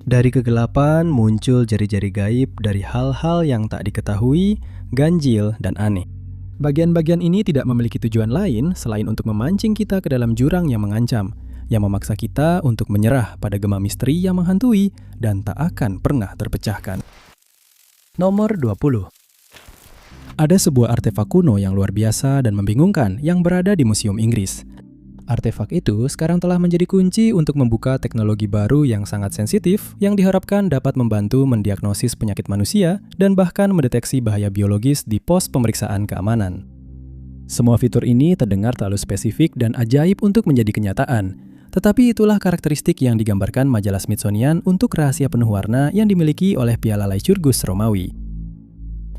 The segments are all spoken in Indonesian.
Dari kegelapan muncul jari-jari gaib dari hal-hal yang tak diketahui, ganjil, dan aneh. Bagian-bagian ini tidak memiliki tujuan lain selain untuk memancing kita ke dalam jurang yang mengancam, yang memaksa kita untuk menyerah pada gema misteri yang menghantui dan tak akan pernah terpecahkan. Nomor 20. Ada sebuah artefak kuno yang luar biasa dan membingungkan yang berada di Museum Inggris. Artefak itu sekarang telah menjadi kunci untuk membuka teknologi baru yang sangat sensitif yang diharapkan dapat membantu mendiagnosis penyakit manusia dan bahkan mendeteksi bahaya biologis di pos pemeriksaan keamanan. Semua fitur ini terdengar terlalu spesifik dan ajaib untuk menjadi kenyataan, tetapi itulah karakteristik yang digambarkan majalah Smithsonian untuk rahasia penuh warna yang dimiliki oleh piala Lycurgus Romawi.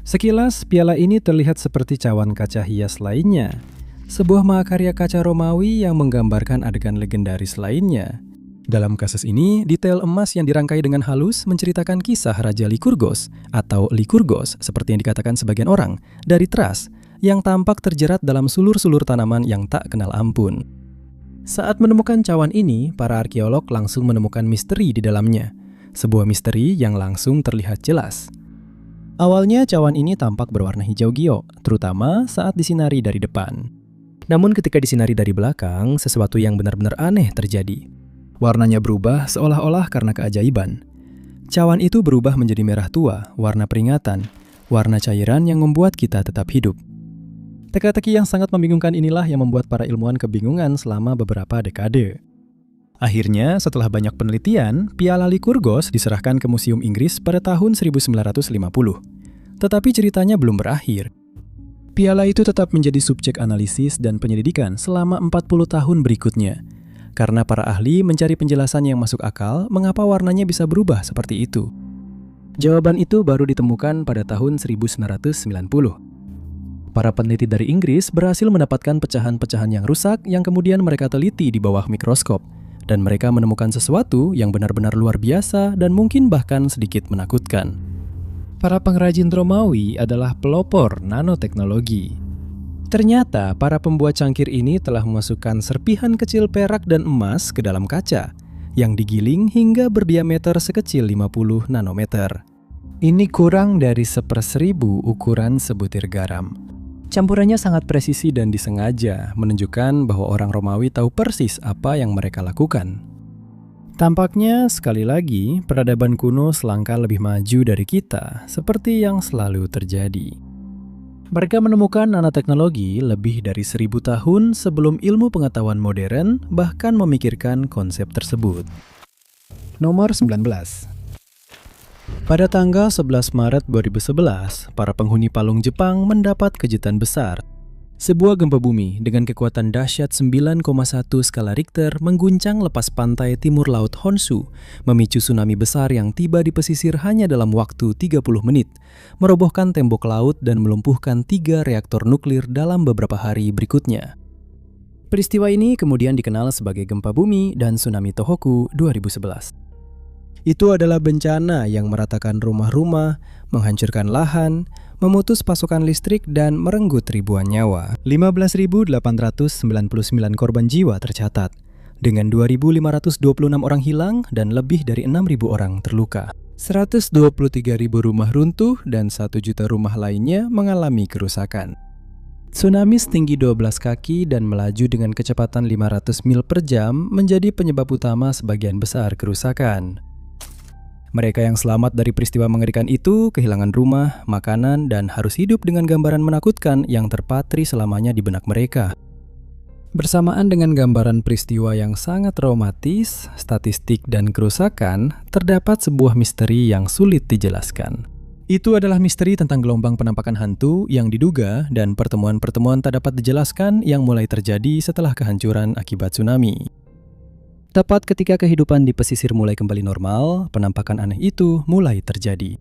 Sekilas, piala ini terlihat seperti cawan kaca hias lainnya. Sebuah mahakarya kaca Romawi yang menggambarkan adegan legendaris lainnya. Dalam kasus ini, detail emas yang dirangkai dengan halus menceritakan kisah Raja Lycurgos atau Lycurgos seperti yang dikatakan sebagian orang, dari Thrace, yang tampak terjerat dalam sulur-sulur tanaman yang tak kenal ampun. Saat menemukan cawan ini, para arkeolog langsung menemukan misteri di dalamnya. Sebuah misteri yang langsung terlihat jelas. Awalnya cawan ini tampak berwarna hijau giok, terutama saat disinari dari depan. Namun ketika disinari dari belakang, sesuatu yang benar-benar aneh terjadi. Warnanya berubah seolah-olah karena keajaiban. Cawan itu berubah menjadi merah tua, warna peringatan, warna cairan yang membuat kita tetap hidup. Teka-teki yang sangat membingungkan inilah yang membuat para ilmuwan kebingungan selama beberapa dekade. Akhirnya, setelah banyak penelitian, piala Lycurgos diserahkan ke Museum Inggris pada tahun 1950. Tetapi ceritanya belum berakhir. Piala itu tetap menjadi subjek analisis dan penyelidikan selama 40 tahun berikutnya. Karena para ahli mencari penjelasan yang masuk akal mengapa warnanya bisa berubah seperti itu. Jawaban itu baru ditemukan pada tahun 1990. Para peneliti dari Inggris berhasil mendapatkan pecahan-pecahan yang rusak yang kemudian mereka teliti di bawah mikroskop. Dan mereka menemukan sesuatu yang benar-benar luar biasa dan mungkin bahkan sedikit menakutkan. Para pengrajin Romawi adalah pelopor nanoteknologi. Ternyata para pembuat cangkir ini telah memasukkan serpihan kecil perak dan emas ke dalam kaca yang digiling hingga berdiameter sekecil 50 nanometer. Ini kurang dari 1/1000 ukuran sebutir garam. Campurannya sangat presisi dan disengaja, menunjukkan bahwa orang Romawi tahu persis apa yang mereka lakukan. Tampaknya, sekali lagi, peradaban kuno selangkah lebih maju dari kita, seperti yang selalu terjadi. Mereka menemukan nanoteknologi lebih dari 1000 tahun sebelum ilmu pengetahuan modern bahkan memikirkan konsep tersebut. Nomor 19. Pada tanggal 11 Maret 2011, para penghuni Palung Jepang mendapat kejutan besar. Sebuah gempa bumi dengan kekuatan dahsyat 9,1 skala Richter mengguncang lepas pantai timur laut Honshu, memicu tsunami besar yang tiba di pesisir hanya dalam waktu 30 menit, merobohkan tembok laut dan melumpuhkan 3 reaktor nuklir dalam beberapa hari berikutnya. Peristiwa ini kemudian dikenal sebagai gempa bumi dan tsunami Tohoku 2011. Itu adalah bencana yang meratakan rumah-rumah, menghancurkan lahan, memutus pasokan listrik dan merenggut ribuan nyawa. 15.899 korban jiwa tercatat, dengan 2.526 orang hilang dan lebih dari 6.000 orang terluka. 123.000 rumah runtuh dan 1 juta rumah lainnya mengalami kerusakan. Tsunami setinggi 12 kaki dan melaju dengan kecepatan 500 mil per jam menjadi penyebab utama sebagian besar kerusakan. Mereka yang selamat dari peristiwa mengerikan itu kehilangan rumah, makanan, dan harus hidup dengan gambaran menakutkan yang terpatri selamanya di benak mereka. Bersamaan dengan gambaran peristiwa yang sangat traumatis, statistik, dan kerusakan, terdapat sebuah misteri yang sulit dijelaskan. Itu adalah misteri tentang gelombang penampakan hantu yang diduga dan pertemuan-pertemuan tak dapat dijelaskan yang mulai terjadi setelah kehancuran akibat tsunami. Tepat ketika kehidupan di pesisir mulai kembali normal, penampakan aneh itu mulai terjadi.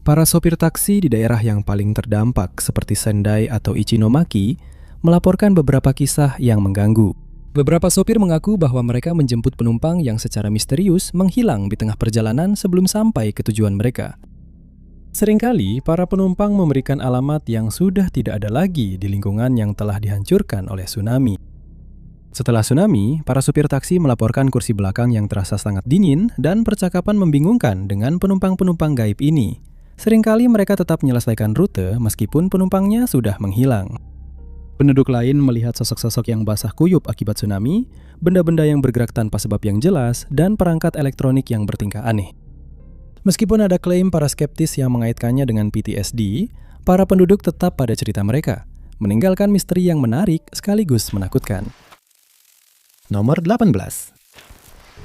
Para sopir taksi di daerah yang paling terdampak seperti Sendai atau Ichinomaki melaporkan beberapa kisah yang mengganggu. Beberapa sopir mengaku bahwa mereka menjemput penumpang yang secara misterius menghilang di tengah perjalanan sebelum sampai ke tujuan mereka. Seringkali, para penumpang memberikan alamat yang sudah tidak ada lagi di lingkungan yang telah dihancurkan oleh tsunami. Setelah tsunami, para supir taksi melaporkan kursi belakang yang terasa sangat dingin dan percakapan membingungkan dengan penumpang-penumpang gaib ini. Seringkali mereka tetap menyelesaikan rute meskipun penumpangnya sudah menghilang. Penduduk lain melihat sosok-sosok yang basah kuyup akibat tsunami, benda-benda yang bergerak tanpa sebab yang jelas, dan perangkat elektronik yang bertingkah aneh. Meskipun ada klaim para skeptis yang mengaitkannya dengan PTSD, para penduduk tetap pada cerita mereka, meninggalkan misteri yang menarik sekaligus menakutkan. Nomor 18.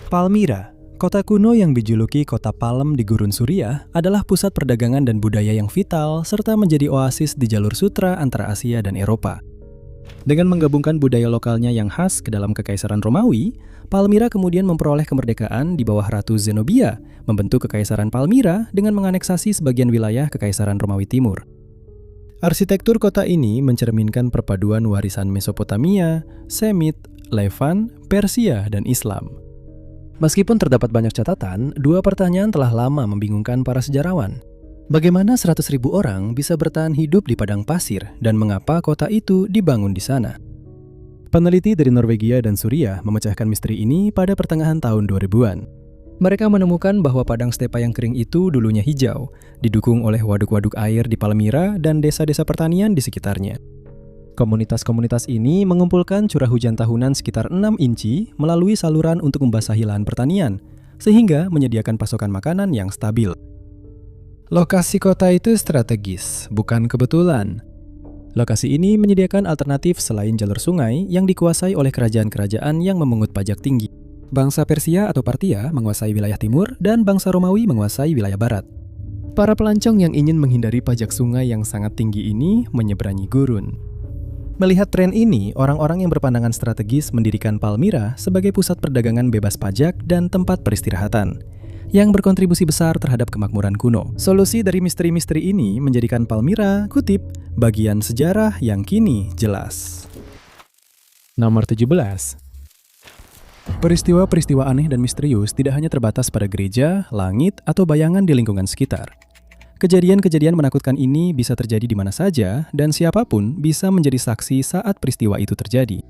Palmyra, kota kuno yang dijuluki kota palem di gurun Suriah, adalah pusat perdagangan dan budaya yang vital serta menjadi oasis di jalur sutra antara Asia dan Eropa. Dengan menggabungkan budaya lokalnya yang khas ke dalam Kekaisaran Romawi, Palmyra kemudian memperoleh kemerdekaan di bawah Ratu Zenobia, membentuk Kekaisaran Palmyra dengan menganeksasi sebagian wilayah Kekaisaran Romawi Timur. Arsitektur kota ini mencerminkan perpaduan warisan Mesopotamia, Semit, Levant, Persia, dan Islam. Meskipun terdapat banyak catatan, dua pertanyaan telah lama membingungkan para sejarawan. Bagaimana 100.000 orang bisa bertahan hidup di padang pasir dan mengapa kota itu dibangun di sana? Peneliti dari Norwegia dan Suriah memecahkan misteri ini pada pertengahan tahun 2000-an. Mereka menemukan bahwa padang stepa yang kering itu dulunya hijau, didukung oleh waduk-waduk air di Palmyra dan desa-desa pertanian di sekitarnya. Komunitas-komunitas ini mengumpulkan curah hujan tahunan sekitar 6 inci melalui saluran untuk membasahi lahan pertanian, sehingga menyediakan pasokan makanan yang stabil. Lokasi kota itu strategis, bukan kebetulan. Lokasi ini menyediakan alternatif selain jalur sungai yang dikuasai oleh kerajaan-kerajaan yang memungut pajak tinggi. Bangsa Persia atau Parthia menguasai wilayah timur dan bangsa Romawi menguasai wilayah barat. Para pelancong yang ingin menghindari pajak sungai yang sangat tinggi ini menyeberangi gurun. Melihat tren ini, orang-orang yang berpandangan strategis mendirikan Palmyra sebagai pusat perdagangan bebas pajak dan tempat peristirahatan, yang berkontribusi besar terhadap kemakmuran kuno. Solusi dari misteri-misteri ini menjadikan Palmyra, kutip, bagian sejarah yang kini jelas. Nomor 17. Peristiwa-peristiwa aneh dan misterius tidak hanya terbatas pada gereja, langit, atau bayangan di lingkungan sekitar. Kejadian-kejadian menakutkan ini bisa terjadi di mana saja dan siapapun bisa menjadi saksi saat peristiwa itu terjadi.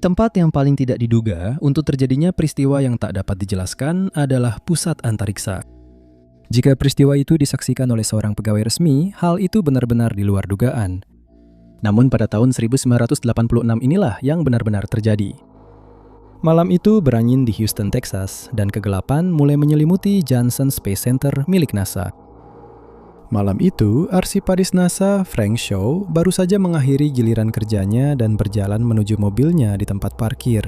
Tempat yang paling tidak diduga untuk terjadinya peristiwa yang tak dapat dijelaskan adalah pusat antariksa. Jika peristiwa itu disaksikan oleh seorang pegawai resmi, hal itu benar-benar di luar dugaan. Namun pada tahun 1986 inilah yang benar-benar terjadi. Malam itu berangin di Houston, Texas, dan kegelapan mulai menyelimuti Johnson Space Center milik NASA. Malam itu, arsiparis NASA, Frank Shaw, baru saja mengakhiri giliran kerjanya dan berjalan menuju mobilnya di tempat parkir.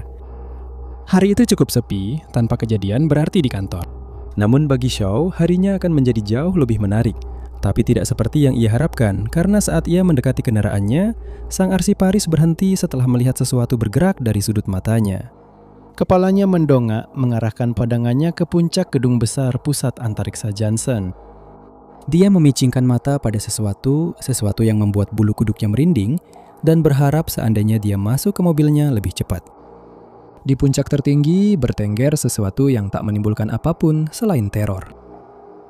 Hari itu cukup sepi, tanpa kejadian berarti di kantor. Namun bagi Shaw, harinya akan menjadi jauh lebih menarik. Tapi tidak seperti yang ia harapkan, karena saat ia mendekati kendaraannya, sang arsiparis berhenti setelah melihat sesuatu bergerak dari sudut matanya. Kepalanya mendongak, mengarahkan pandangannya ke puncak gedung besar pusat antariksa Johnson. Dia memicingkan mata pada sesuatu yang membuat bulu kuduknya merinding, dan berharap seandainya dia masuk ke mobilnya lebih cepat. Di puncak tertinggi bertengger sesuatu yang tak menimbulkan apapun selain teror.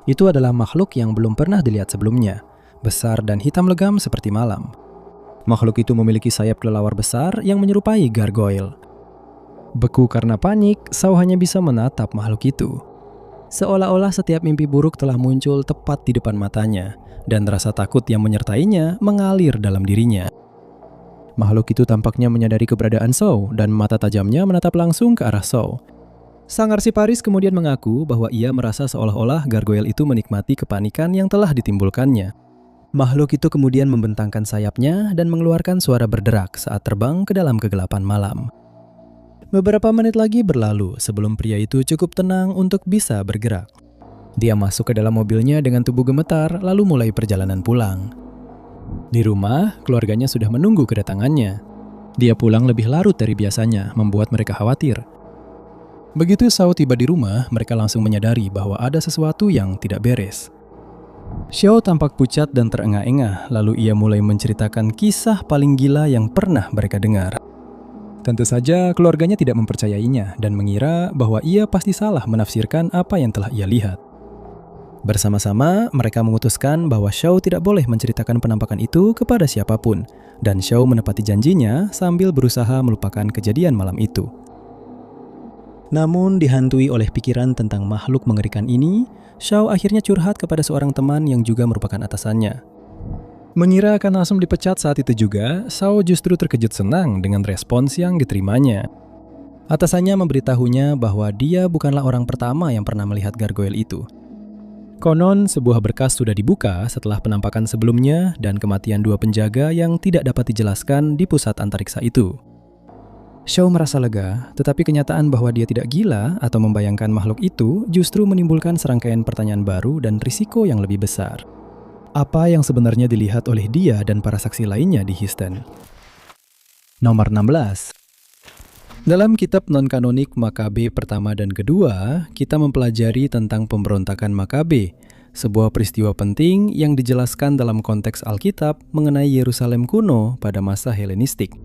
Itu adalah makhluk yang belum pernah dilihat sebelumnya, besar dan hitam legam seperti malam. Makhluk itu memiliki sayap kelelawar besar yang menyerupai gargoyle. Beku karena panik, Shaw hanya bisa menatap makhluk itu. Seolah-olah setiap mimpi buruk telah muncul tepat di depan matanya, dan rasa takut yang menyertainya mengalir dalam dirinya. Makhluk itu tampaknya menyadari keberadaan Shaw, dan mata tajamnya menatap langsung ke arah Shaw. Sang arsiparis kemudian mengaku bahwa ia merasa seolah-olah gargoyle itu menikmati kepanikan yang telah ditimbulkannya. Makhluk itu kemudian membentangkan sayapnya dan mengeluarkan suara berderak saat terbang ke dalam kegelapan malam. Beberapa menit lagi berlalu sebelum pria itu cukup tenang untuk bisa bergerak. Dia masuk ke dalam mobilnya dengan tubuh gemetar lalu mulai perjalanan pulang. Di rumah, keluarganya sudah menunggu kedatangannya. Dia pulang lebih larut dari biasanya, membuat mereka khawatir. Begitu Shaw tiba di rumah, mereka langsung menyadari bahwa ada sesuatu yang tidak beres. Shaw tampak pucat dan terengah-engah, lalu ia mulai menceritakan kisah paling gila yang pernah mereka dengar. Tentu saja keluarganya tidak mempercayainya dan mengira bahwa ia pasti salah menafsirkan apa yang telah ia lihat. Bersama-sama, mereka memutuskan bahwa Shaw tidak boleh menceritakan penampakan itu kepada siapapun, dan Shaw menepati janjinya sambil berusaha melupakan kejadian malam itu. Namun, dihantui oleh pikiran tentang makhluk mengerikan ini, Shaw akhirnya curhat kepada seorang teman yang juga merupakan atasannya. Mengira akan langsung dipecat saat itu juga, Shaw justru terkejut senang dengan respons yang diterimanya. Atasannya memberitahunya bahwa dia bukanlah orang pertama yang pernah melihat gargoyle itu. Konon, sebuah berkas sudah dibuka setelah penampakan sebelumnya dan kematian 2 penjaga yang tidak dapat dijelaskan di pusat antariksa itu. Shaw merasa lega, tetapi kenyataan bahwa dia tidak gila atau membayangkan makhluk itu justru menimbulkan serangkaian pertanyaan baru dan risiko yang lebih besar. Apa yang sebenarnya dilihat oleh dia dan para saksi lainnya di Houston? Nomor 16. Dalam kitab non-kanonik Makabe pertama dan kedua, kita mempelajari tentang pemberontakan Makabe, sebuah peristiwa penting yang dijelaskan dalam konteks Alkitab mengenai Yerusalem kuno pada masa Helenistik.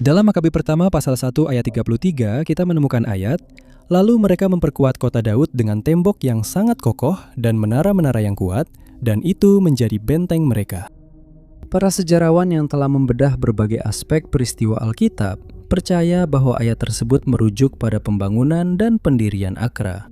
Dalam Makabe pertama pasal 1 ayat 33, kita menemukan ayat, lalu mereka memperkuat kota Daud dengan tembok yang sangat kokoh dan menara-menara yang kuat, dan itu menjadi benteng mereka. Para sejarawan yang telah membedah berbagai aspek peristiwa Alkitab percaya bahwa ayat tersebut merujuk pada pembangunan dan pendirian Akra.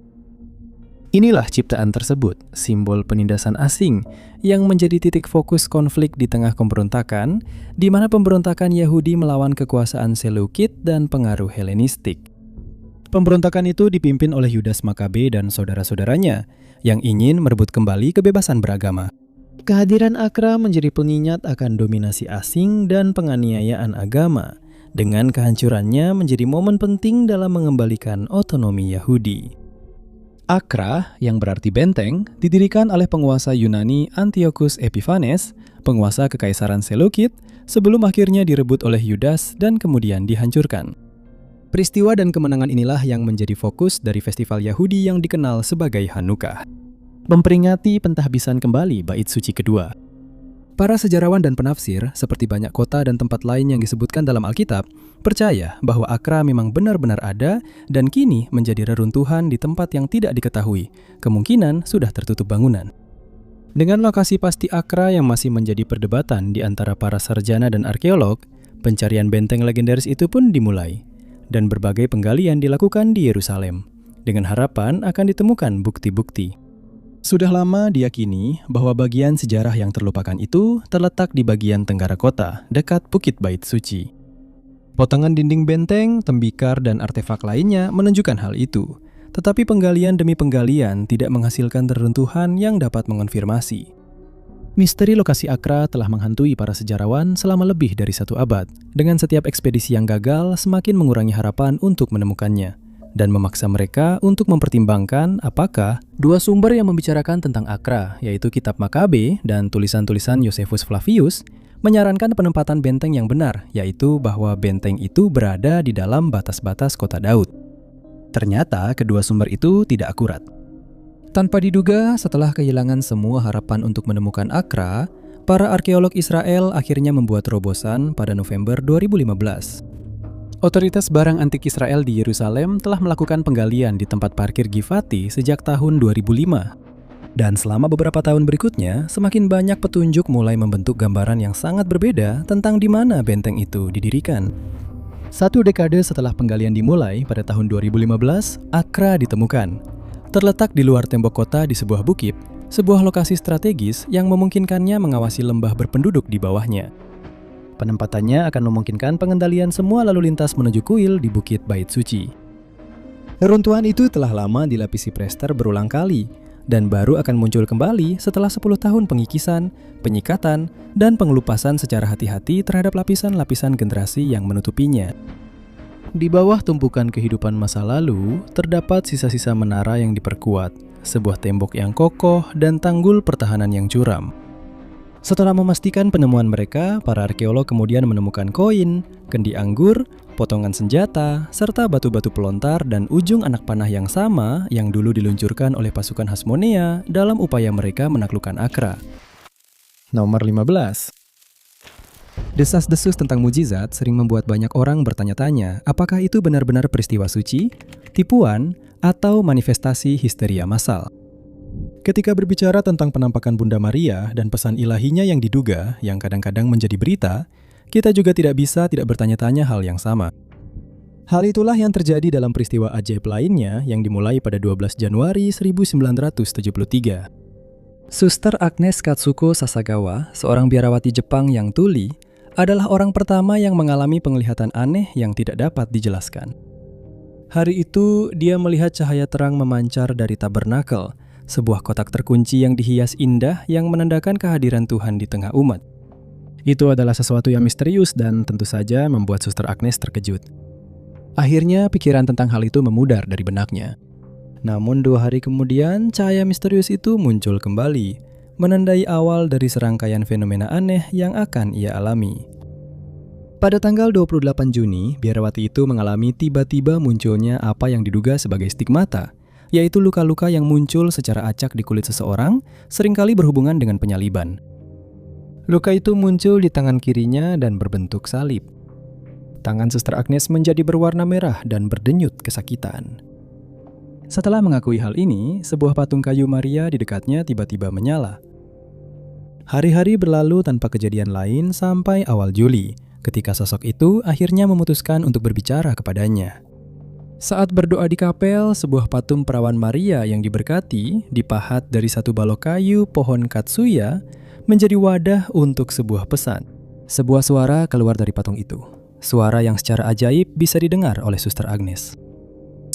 Inilah ciptaan tersebut, simbol penindasan asing, yang menjadi titik fokus konflik di tengah pemberontakan, di mana pemberontakan Yahudi melawan kekuasaan Seleucid dan pengaruh Helenistik. Pemberontakan itu dipimpin oleh Yudas Makabe dan saudara-saudaranya, yang ingin merebut kembali kebebasan beragama. Kehadiran Akra menjadi pengingat akan dominasi asing dan penganiayaan agama, dengan kehancurannya menjadi momen penting dalam mengembalikan otonomi Yahudi. Akra, yang berarti benteng, didirikan oleh penguasa Yunani Antiochus Epiphanes, penguasa Kekaisaran Seleucid, sebelum akhirnya direbut oleh Yudas dan kemudian dihancurkan. Peristiwa dan kemenangan inilah yang menjadi fokus dari festival Yahudi yang dikenal sebagai Hanukkah, memperingati pentahbisan kembali Bait Suci kedua. Para sejarawan dan penafsir, seperti banyak kota dan tempat lain yang disebutkan dalam Alkitab, percaya bahwa Akra memang benar-benar ada dan kini menjadi reruntuhan di tempat yang tidak diketahui, kemungkinan sudah tertutup bangunan. Dengan lokasi pasti Akra yang masih menjadi perdebatan di antara para sarjana dan arkeolog, pencarian benteng legendaris itu pun dimulai, dan berbagai penggalian dilakukan di Yerusalem, dengan harapan akan ditemukan bukti-bukti. Sudah lama diyakini bahwa bagian sejarah yang terlupakan itu terletak di bagian tenggara kota, dekat Bukit Bait Suci. Potongan dinding benteng, tembikar, dan artefak lainnya menunjukkan hal itu, tetapi penggalian demi penggalian tidak menghasilkan reruntuhan yang dapat mengonfirmasi. Misteri lokasi Akra telah menghantui para sejarawan selama lebih dari 1 abad, dengan setiap ekspedisi yang gagal semakin mengurangi harapan untuk menemukannya, dan memaksa mereka untuk mempertimbangkan apakah 2 sumber yang membicarakan tentang Akra, yaitu Kitab Makabe dan tulisan-tulisan Josephus Flavius, menyarankan penempatan benteng yang benar, yaitu bahwa benteng itu berada di dalam batas-batas kota Daud. Ternyata kedua sumber itu tidak akurat. Tanpa diduga, setelah kehilangan semua harapan untuk menemukan Akra, para arkeolog Israel akhirnya membuat terobosan pada November 2015. Otoritas barang antik Israel di Yerusalem telah melakukan penggalian di tempat parkir Givati sejak tahun 2005. Dan selama beberapa tahun berikutnya, semakin banyak petunjuk mulai membentuk gambaran yang sangat berbeda tentang di mana benteng itu didirikan. 1 dekade setelah penggalian dimulai pada tahun 2015, Akra ditemukan. Terletak di luar tembok kota di sebuah bukit, sebuah lokasi strategis yang memungkinkannya mengawasi lembah berpenduduk di bawahnya. Penempatannya akan memungkinkan pengendalian semua lalu lintas menuju kuil di Bukit Bait Suci. Reruntuhan itu telah lama dilapisi plester berulang kali, dan baru akan muncul kembali setelah 10 tahun pengikisan, penyikatan, dan pengelupasan secara hati-hati terhadap lapisan-lapisan generasi yang menutupinya. Di bawah tumpukan kehidupan masa lalu, terdapat sisa-sisa menara yang diperkuat, sebuah tembok yang kokoh, dan tanggul pertahanan yang curam. Setelah memastikan penemuan mereka, para arkeolog kemudian menemukan koin, kendi anggur, potongan senjata, serta batu-batu pelontar dan ujung anak panah yang sama yang dulu diluncurkan oleh pasukan Hasmonea dalam upaya mereka menaklukkan Akra. Nomor 15. Desas-desus tentang mujizat sering membuat banyak orang bertanya-tanya apakah itu benar-benar peristiwa suci, tipuan, atau manifestasi histeria massal. Ketika berbicara tentang penampakan Bunda Maria dan pesan ilahinya yang diduga, yang kadang-kadang menjadi berita, kita juga tidak bisa tidak bertanya-tanya hal yang sama. Hal itulah yang terjadi dalam peristiwa ajaib lainnya yang dimulai pada 12 Januari 1973. Suster Agnes Katsuko Sasagawa, seorang biarawati Jepang yang tuli, adalah orang pertama yang mengalami penglihatan aneh yang tidak dapat dijelaskan. Hari itu, dia melihat cahaya terang memancar dari tabernakel, sebuah kotak terkunci yang dihias indah yang menandakan kehadiran Tuhan di tengah umat. Itu adalah sesuatu yang misterius dan tentu saja membuat Suster Agnes terkejut. Akhirnya, pikiran tentang hal itu memudar dari benaknya. Namun 2 hari kemudian, cahaya misterius itu muncul kembali, menandai awal dari serangkaian fenomena aneh yang akan ia alami. Pada tanggal 28 Juni, biarawati itu mengalami tiba-tiba munculnya apa yang diduga sebagai stigmata, yaitu luka-luka yang muncul secara acak di kulit seseorang, seringkali berhubungan dengan penyaliban. Luka itu muncul di tangan kirinya dan berbentuk salib. Tangan Suster Agnes menjadi berwarna merah dan berdenyut kesakitan. Setelah mengakui hal ini, sebuah patung kayu Maria di dekatnya tiba-tiba menyala. Hari-hari berlalu tanpa kejadian lain sampai awal Juli, ketika sosok itu akhirnya memutuskan untuk berbicara kepadanya. Saat berdoa di kapel, sebuah patung perawan Maria yang diberkati dipahat dari satu balok kayu pohon katsuya menjadi wadah untuk sebuah pesan. Sebuah suara keluar dari patung itu. Suara yang secara ajaib bisa didengar oleh Suster Agnes.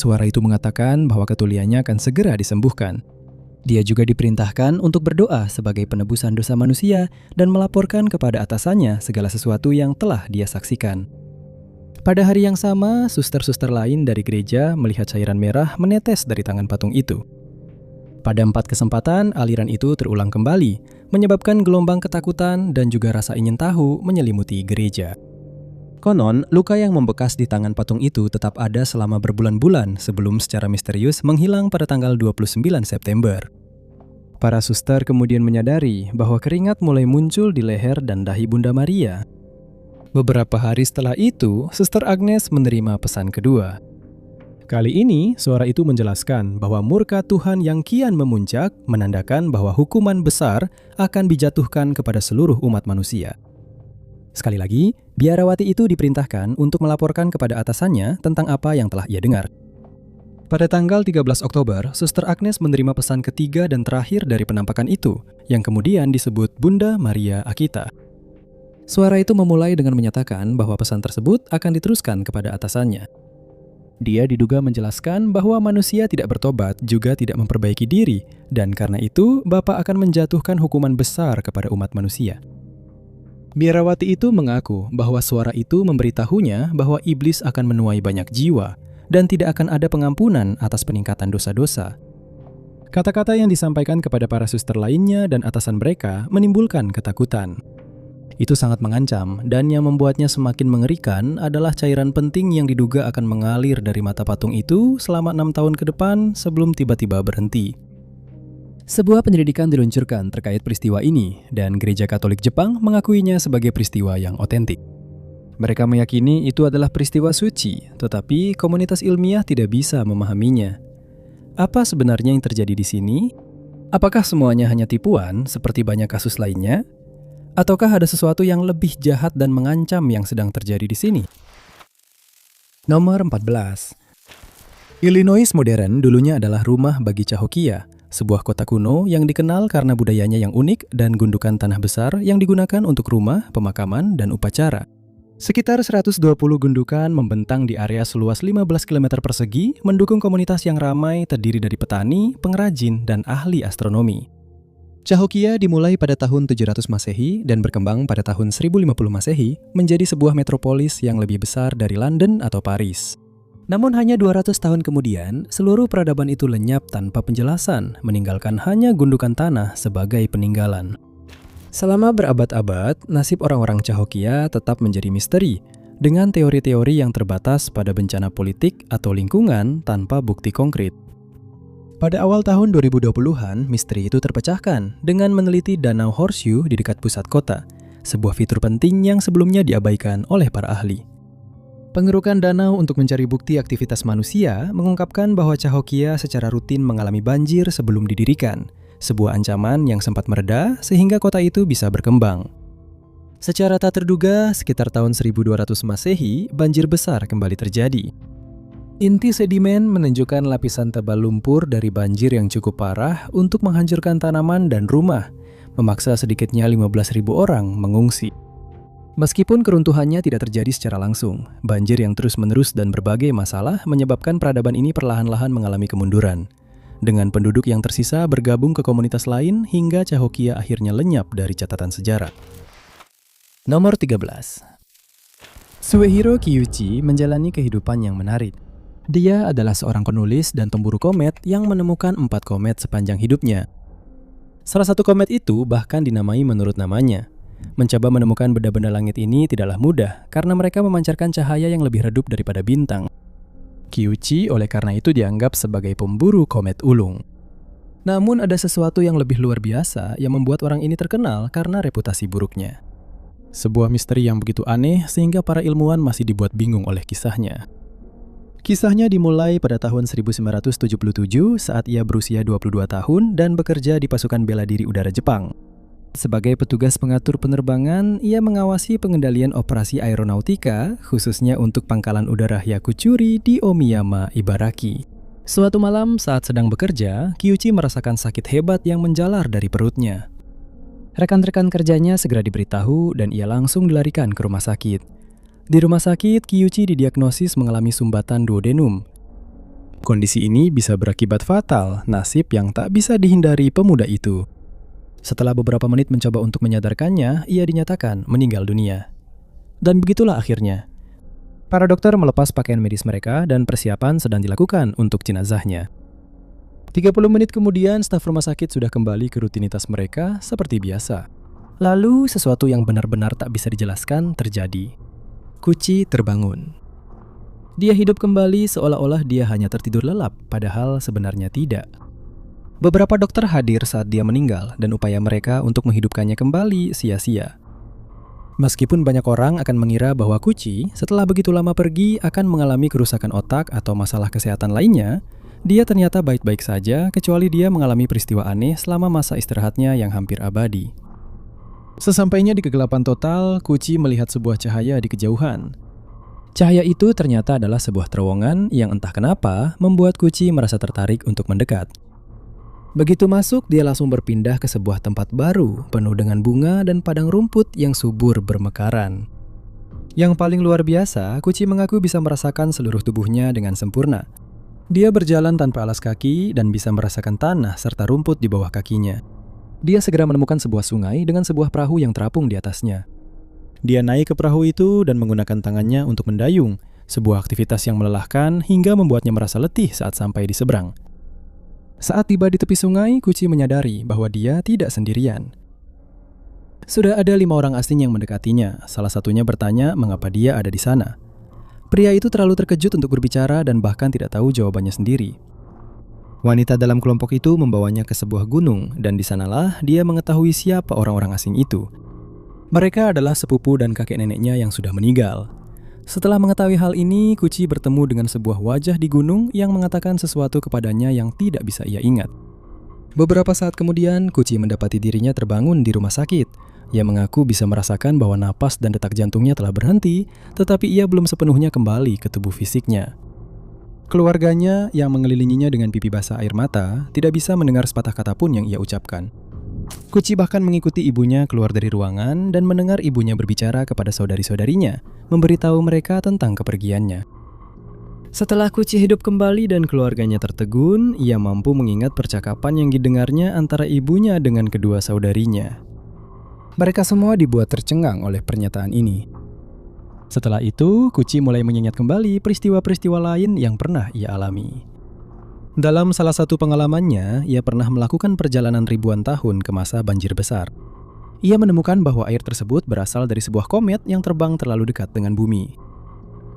Suara itu mengatakan bahwa ketuliannya akan segera disembuhkan. Dia juga diperintahkan untuk berdoa sebagai penebusan dosa manusia dan melaporkan kepada atasannya segala sesuatu yang telah dia saksikan. Pada hari yang sama, suster-suster lain dari gereja melihat cairan merah menetes dari tangan patung itu. Pada 4 kesempatan, aliran itu terulang kembali, menyebabkan gelombang ketakutan dan juga rasa ingin tahu menyelimuti gereja. Konon, luka yang membekas di tangan patung itu tetap ada selama berbulan-bulan sebelum secara misterius menghilang pada tanggal 29 September. Para suster kemudian menyadari bahwa keringat mulai muncul di leher dan dahi Bunda Maria. Beberapa hari setelah itu, Suster Agnes menerima pesan kedua. Kali ini, suara itu menjelaskan bahwa murka Tuhan yang kian memuncak menandakan bahwa hukuman besar akan dijatuhkan kepada seluruh umat manusia. Sekali lagi, biarawati itu diperintahkan untuk melaporkan kepada atasannya tentang apa yang telah ia dengar. Pada tanggal 13 Oktober, Suster Agnes menerima pesan ketiga dan terakhir dari penampakan itu, yang kemudian disebut Bunda Maria Akita. Suara itu memulai dengan menyatakan bahwa pesan tersebut akan diteruskan kepada atasannya. Dia diduga menjelaskan bahwa manusia tidak bertobat juga tidak memperbaiki diri, dan karena itu Bapa akan menjatuhkan hukuman besar kepada umat manusia. Biarawati itu mengaku bahwa suara itu memberitahunya bahwa iblis akan menuai banyak jiwa, dan tidak akan ada pengampunan atas peningkatan dosa-dosa. Kata-kata yang disampaikan kepada para suster lainnya dan atasan mereka menimbulkan ketakutan. Itu sangat mengancam, dan yang membuatnya semakin mengerikan adalah cairan penting yang diduga akan mengalir dari mata patung itu selama 6 tahun ke depan sebelum tiba-tiba berhenti. Sebuah penyelidikan diluncurkan terkait peristiwa ini, dan Gereja Katolik Jepang mengakuinya sebagai peristiwa yang otentik. Mereka meyakini itu adalah peristiwa suci, tetapi komunitas ilmiah tidak bisa memahaminya. Apa sebenarnya yang terjadi di sini? Apakah semuanya hanya tipuan seperti banyak kasus lainnya? Ataukah ada sesuatu yang lebih jahat dan mengancam yang sedang terjadi di sini? Nomor 14. Illinois modern dulunya adalah rumah bagi Cahokia, sebuah kota kuno yang dikenal karena budayanya yang unik dan gundukan tanah besar yang digunakan untuk rumah, pemakaman, dan upacara. Sekitar 120 gundukan membentang di area seluas 15 km persegi mendukung komunitas yang ramai terdiri dari petani, pengrajin, dan ahli astronomi. Cahokia dimulai pada tahun 700 Masehi dan berkembang pada tahun 1050 Masehi menjadi sebuah metropolis yang lebih besar dari London atau Paris. Namun hanya 200 tahun kemudian, seluruh peradaban itu lenyap tanpa penjelasan, meninggalkan hanya gundukan tanah sebagai peninggalan. Selama berabad-abad, nasib orang-orang Cahokia tetap menjadi misteri, dengan teori-teori yang terbatas pada bencana politik atau lingkungan tanpa bukti konkret. Pada awal tahun 2020-an, misteri itu terpecahkan dengan meneliti Danau Horseshoe di dekat pusat kota, sebuah fitur penting yang sebelumnya diabaikan oleh para ahli. Pengerukan danau untuk mencari bukti aktivitas manusia mengungkapkan bahwa Cahokia secara rutin mengalami banjir sebelum didirikan, sebuah ancaman yang sempat mereda sehingga kota itu bisa berkembang. Secara tak terduga, sekitar tahun 1200 Masehi, banjir besar kembali terjadi. Inti sedimen menunjukkan lapisan tebal lumpur dari banjir yang cukup parah untuk menghancurkan tanaman dan rumah, memaksa sedikitnya 15.000 orang mengungsi. Meskipun keruntuhannya tidak terjadi secara langsung, banjir yang terus-menerus dan berbagai masalah menyebabkan peradaban ini perlahan-lahan mengalami kemunduran. Dengan penduduk yang tersisa bergabung ke komunitas lain hingga Cahokia akhirnya lenyap dari catatan sejarah. Nomor 13. Suehiro Kiyuchi menjalani kehidupan yang menarik. Dia adalah seorang penulis dan pemburu komet yang menemukan 4 komet sepanjang hidupnya. Salah satu komet itu bahkan dinamai menurut namanya. Mencoba menemukan benda-benda langit ini tidaklah mudah karena mereka memancarkan cahaya yang lebih redup daripada bintang. Kiyuchi oleh karena itu dianggap sebagai pemburu komet ulung. Namun ada sesuatu yang lebih luar biasa yang membuat orang ini terkenal karena reputasi buruknya. Sebuah misteri yang begitu aneh sehingga para ilmuwan masih dibuat bingung oleh kisahnya. Kisahnya dimulai pada tahun 1977 saat ia berusia 22 tahun dan bekerja di pasukan bela diri udara Jepang. Sebagai petugas pengatur penerbangan, ia mengawasi pengendalian operasi aeronautika, khususnya untuk pangkalan udara Hyakuchuri di Omiyama, Ibaraki. Suatu malam saat sedang bekerja, Kiyuchi merasakan sakit hebat yang menjalar dari perutnya. Rekan-rekan kerjanya segera diberitahu dan ia langsung dilarikan ke rumah sakit. Di rumah sakit, Kiyuchi didiagnosis mengalami sumbatan duodenum. Kondisi ini bisa berakibat fatal, nasib yang tak bisa dihindari pemuda itu. Setelah beberapa menit mencoba untuk menyadarkannya, ia dinyatakan meninggal dunia. Dan begitulah akhirnya. Para dokter melepas pakaian medis mereka dan persiapan sedang dilakukan untuk jenazahnya. 30 menit kemudian, staf rumah sakit sudah kembali ke rutinitas mereka seperti biasa. Lalu, sesuatu yang benar-benar tak bisa dijelaskan terjadi. Kuchi terbangun. Dia hidup kembali seolah-olah dia hanya tertidur lelap, padahal sebenarnya tidak. Beberapa dokter hadir saat dia meninggal dan upaya mereka untuk menghidupkannya kembali sia-sia. Meskipun banyak orang akan mengira bahwa Kuchi setelah begitu lama pergi akan mengalami kerusakan otak atau masalah kesehatan lainnya, dia ternyata baik-baik saja kecuali dia mengalami peristiwa aneh selama masa istirahatnya yang hampir abadi. Sesampainya di kegelapan total, Kuchi melihat sebuah cahaya di kejauhan. Cahaya itu ternyata adalah sebuah terowongan yang entah kenapa membuat Kuchi merasa tertarik untuk mendekat. Begitu masuk, dia langsung berpindah ke sebuah tempat baru, penuh dengan bunga dan padang rumput yang subur bermekaran. Yang paling luar biasa, Kuchi mengaku bisa merasakan seluruh tubuhnya dengan sempurna. Dia berjalan tanpa alas kaki dan bisa merasakan tanah serta rumput di bawah kakinya. Dia segera menemukan sebuah sungai dengan sebuah perahu yang terapung di atasnya. Dia naik ke perahu itu dan menggunakan tangannya untuk mendayung, sebuah aktivitas yang melelahkan hingga membuatnya merasa letih saat sampai di seberang. Saat tiba di tepi sungai, Kuchi menyadari bahwa dia tidak sendirian. Sudah ada 5 orang asing yang mendekatinya, salah satunya bertanya mengapa dia ada di sana. Pria itu terlalu terkejut untuk berbicara dan bahkan tidak tahu jawabannya sendiri. Wanita dalam kelompok itu membawanya ke sebuah gunung dan di sanalah dia mengetahui siapa orang-orang asing itu. Mereka adalah sepupu dan kakek neneknya yang sudah meninggal. Setelah mengetahui hal ini, Kuchi bertemu dengan sebuah wajah di gunung yang mengatakan sesuatu kepadanya yang tidak bisa ia ingat. Beberapa saat kemudian, Kuchi mendapati dirinya terbangun di rumah sakit. Ia mengaku bisa merasakan bahwa napas dan detak jantungnya telah berhenti, tetapi ia belum sepenuhnya kembali ke tubuh fisiknya. Keluarganya yang mengelilinginya dengan pipi basah air mata tidak bisa mendengar sepatah kata pun yang ia ucapkan. Kuchi bahkan mengikuti ibunya keluar dari ruangan dan mendengar ibunya berbicara kepada saudari-saudarinya, memberitahu mereka tentang kepergiannya. Setelah Kuchi hidup kembali dan keluarganya tertegun, ia mampu mengingat percakapan yang didengarnya antara ibunya dengan kedua saudarinya. Mereka semua dibuat tercengang oleh pernyataan ini. Setelah itu, Kuchi mulai mengingat kembali peristiwa-peristiwa lain yang pernah ia alami. Dalam salah satu pengalamannya, ia pernah melakukan perjalanan ribuan tahun ke masa banjir besar. Ia menemukan bahwa air tersebut berasal dari sebuah komet yang terbang terlalu dekat dengan bumi.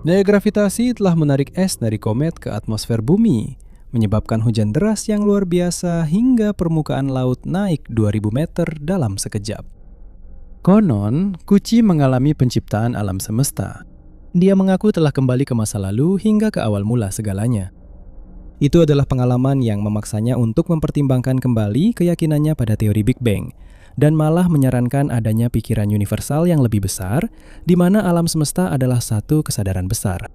Daya gravitasi telah menarik es dari komet ke atmosfer bumi, menyebabkan hujan deras yang luar biasa hingga permukaan laut naik 2000 meter dalam sekejap. Konon, Kuchi mengalami penciptaan alam semesta. Dia mengaku telah kembali ke masa lalu hingga ke awal mula segalanya. Itu adalah pengalaman yang memaksanya untuk mempertimbangkan kembali keyakinannya pada teori Big Bang, dan malah menyarankan adanya pikiran universal yang lebih besar, di mana alam semesta adalah satu kesadaran besar.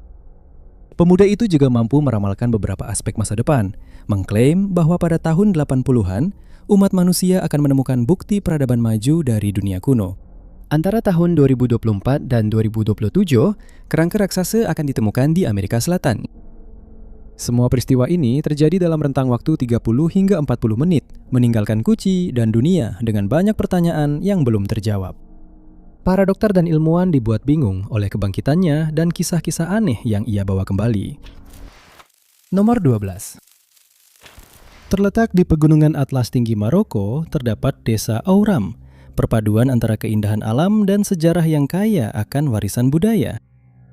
Pemuda itu juga mampu meramalkan beberapa aspek masa depan, mengklaim bahwa pada tahun 80-an, umat manusia akan menemukan bukti peradaban maju dari dunia kuno. Antara tahun 2024 dan 2027, kerangka raksasa akan ditemukan di Amerika Selatan. Semua peristiwa ini terjadi dalam rentang waktu 30 hingga 40 menit, meninggalkan Kuci dan dunia dengan banyak pertanyaan yang belum terjawab. Para dokter dan ilmuwan dibuat bingung oleh kebangkitannya dan kisah-kisah aneh yang ia bawa kembali. Nomor 12. Terletak di pegunungan Atlas tinggi Maroko, terdapat desa Auram, perpaduan antara keindahan alam dan sejarah yang kaya akan warisan budaya.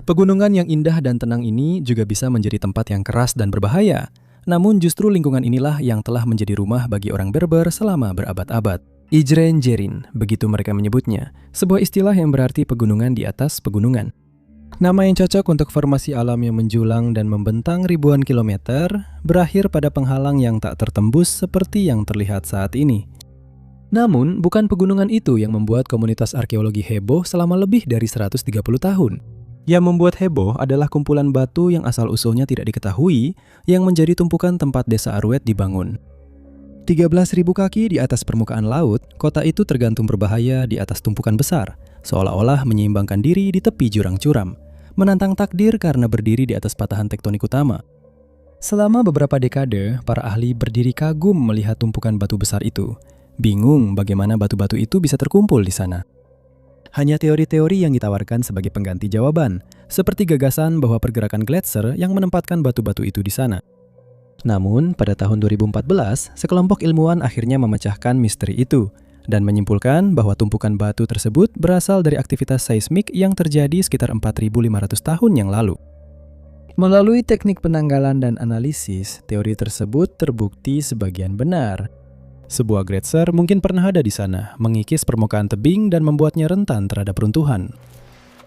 Pegunungan yang indah dan tenang ini juga bisa menjadi tempat yang keras dan berbahaya. Namun justru lingkungan inilah yang telah menjadi rumah bagi orang Berber selama berabad-abad. Ijren Jerin, begitu mereka menyebutnya, sebuah istilah yang berarti pegunungan di atas pegunungan. Nama yang cocok untuk formasi alam yang menjulang dan membentang ribuan kilometer, berakhir pada penghalang yang tak tertembus seperti yang terlihat saat ini. Namun, bukan pegunungan itu yang membuat komunitas arkeologi heboh selama lebih dari 130 tahun. Yang membuat heboh adalah kumpulan batu yang asal-usulnya tidak diketahui, yang menjadi tumpukan tempat desa Arwet dibangun. 13.000 kaki di atas permukaan laut, kota itu tergantung berbahaya di atas tumpukan besar, seolah-olah menyeimbangkan diri di tepi jurang curam, menantang takdir karena berdiri di atas patahan tektonik utama. Selama beberapa dekade, para ahli berdiri kagum melihat tumpukan batu besar itu, bingung bagaimana batu-batu itu bisa terkumpul di sana. Hanya teori-teori yang ditawarkan sebagai pengganti jawaban, seperti gagasan bahwa pergerakan gletser yang menempatkan batu-batu itu di sana. Namun, pada tahun 2014, sekelompok ilmuwan akhirnya memecahkan misteri itu dan menyimpulkan bahwa tumpukan batu tersebut berasal dari aktivitas seismik yang terjadi sekitar 4.500 tahun yang lalu. Melalui teknik penanggalan dan analisis, teori tersebut terbukti sebagian benar. Sebuah gletser mungkin pernah ada di sana, mengikis permukaan tebing dan membuatnya rentan terhadap runtuhan.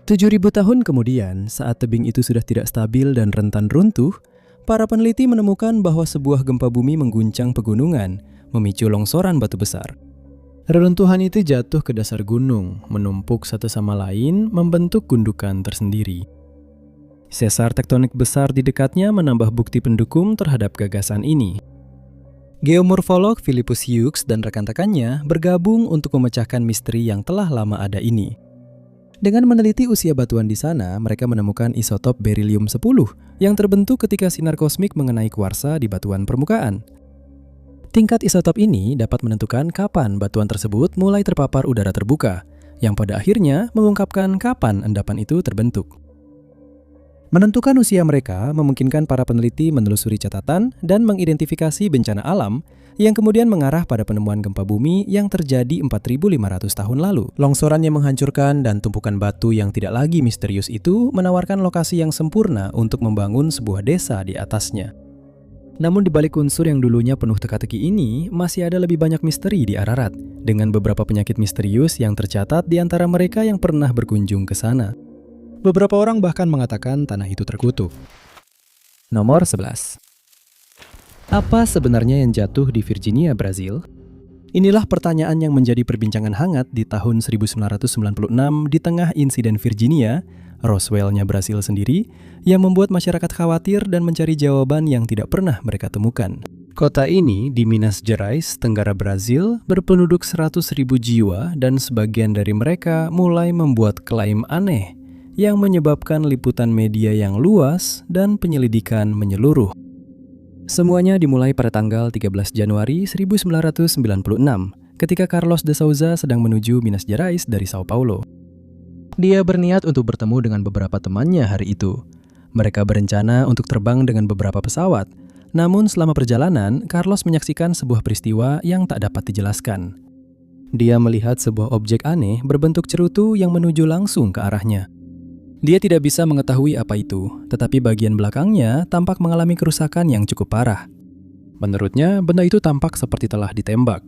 7.000 tahun kemudian, saat tebing itu sudah tidak stabil dan rentan runtuh, para peneliti menemukan bahwa sebuah gempa bumi mengguncang pegunungan, memicu longsoran batu besar. Reruntuhan itu jatuh ke dasar gunung, menumpuk satu sama lain, membentuk gundukan tersendiri. Sesar tektonik besar di dekatnya menambah bukti pendukung terhadap gagasan ini. Geomorfolog Philippus Hughes dan rekan-rekannya bergabung untuk memecahkan misteri yang telah lama ada ini. Dengan meneliti usia batuan di sana, mereka menemukan isotop berilium-10 yang terbentuk ketika sinar kosmik mengenai kuarsa di batuan permukaan. Tingkat isotop ini dapat menentukan kapan batuan tersebut mulai terpapar udara terbuka, yang pada akhirnya mengungkapkan kapan endapan itu terbentuk. Menentukan usia mereka memungkinkan para peneliti menelusuri catatan dan mengidentifikasi bencana alam yang kemudian mengarah pada penemuan gempa bumi yang terjadi 4.500 tahun lalu. Longsoran yang menghancurkan dan tumpukan batu yang tidak lagi misterius itu menawarkan lokasi yang sempurna untuk membangun sebuah desa di atasnya. Namun di balik unsur yang dulunya penuh teka-teki ini, masih ada lebih banyak misteri di Ararat, dengan beberapa penyakit misterius yang tercatat di antara mereka yang pernah berkunjung ke sana. Beberapa orang bahkan mengatakan tanah itu terkutuk. Nomor 11. Apa sebenarnya yang jatuh di Virginia, Brazil? Inilah pertanyaan yang menjadi perbincangan hangat di tahun 1996 di tengah insiden Virginia, Roswell-nya Brazil sendiri, yang membuat masyarakat khawatir dan mencari jawaban yang tidak pernah mereka temukan. Kota ini di Minas Gerais, Tenggara Brazil, berpenduduk 100.000 jiwa dan sebagian dari mereka mulai membuat klaim aneh yang menyebabkan liputan media yang luas dan penyelidikan menyeluruh. Semuanya dimulai pada tanggal 13 Januari 1996, ketika Carlos de Souza sedang menuju Minas Gerais dari Sao Paulo. Dia berniat untuk bertemu dengan beberapa temannya hari itu. Mereka berencana untuk terbang dengan beberapa pesawat, namun selama perjalanan, Carlos menyaksikan sebuah peristiwa yang tak dapat dijelaskan. Dia melihat sebuah objek aneh berbentuk cerutu yang menuju langsung ke arahnya. Dia tidak bisa mengetahui apa itu, tetapi bagian belakangnya tampak mengalami kerusakan yang cukup parah. Menurutnya, benda itu tampak seperti telah ditembak.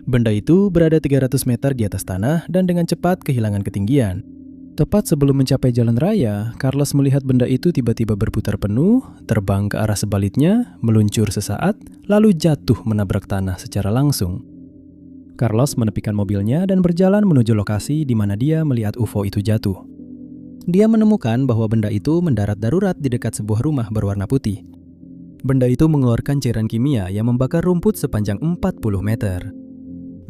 Benda itu berada 300 meter di atas tanah dan dengan cepat kehilangan ketinggian. Tepat sebelum mencapai jalan raya, Carlos melihat benda itu tiba-tiba berputar penuh, terbang ke arah sebaliknya, meluncur sesaat, lalu jatuh menabrak tanah secara langsung. Carlos menepikan mobilnya dan berjalan menuju lokasi di mana dia melihat UFO itu jatuh. Dia menemukan bahwa benda itu mendarat darurat di dekat sebuah rumah berwarna putih. Benda itu mengeluarkan cairan kimia yang membakar rumput sepanjang 40 meter.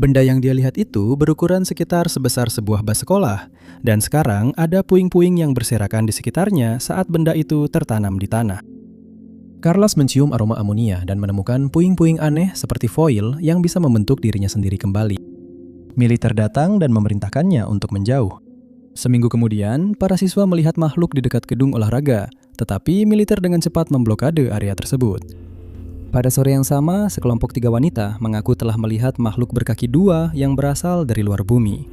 Benda yang dia lihat itu berukuran sekitar sebesar sebuah bas sekolah, dan sekarang ada puing-puing yang berserakan di sekitarnya saat benda itu tertanam di tanah. Carlos mencium aroma amonia dan menemukan puing-puing aneh seperti foil yang bisa membentuk dirinya sendiri kembali. Militer datang dan memerintahkannya untuk menjauh. Seminggu kemudian, para siswa melihat makhluk di dekat gedung olahraga, tetapi militer dengan cepat memblokade area tersebut. Pada sore yang sama, sekelompok 3 wanita mengaku telah melihat makhluk berkaki 2 yang berasal dari luar bumi.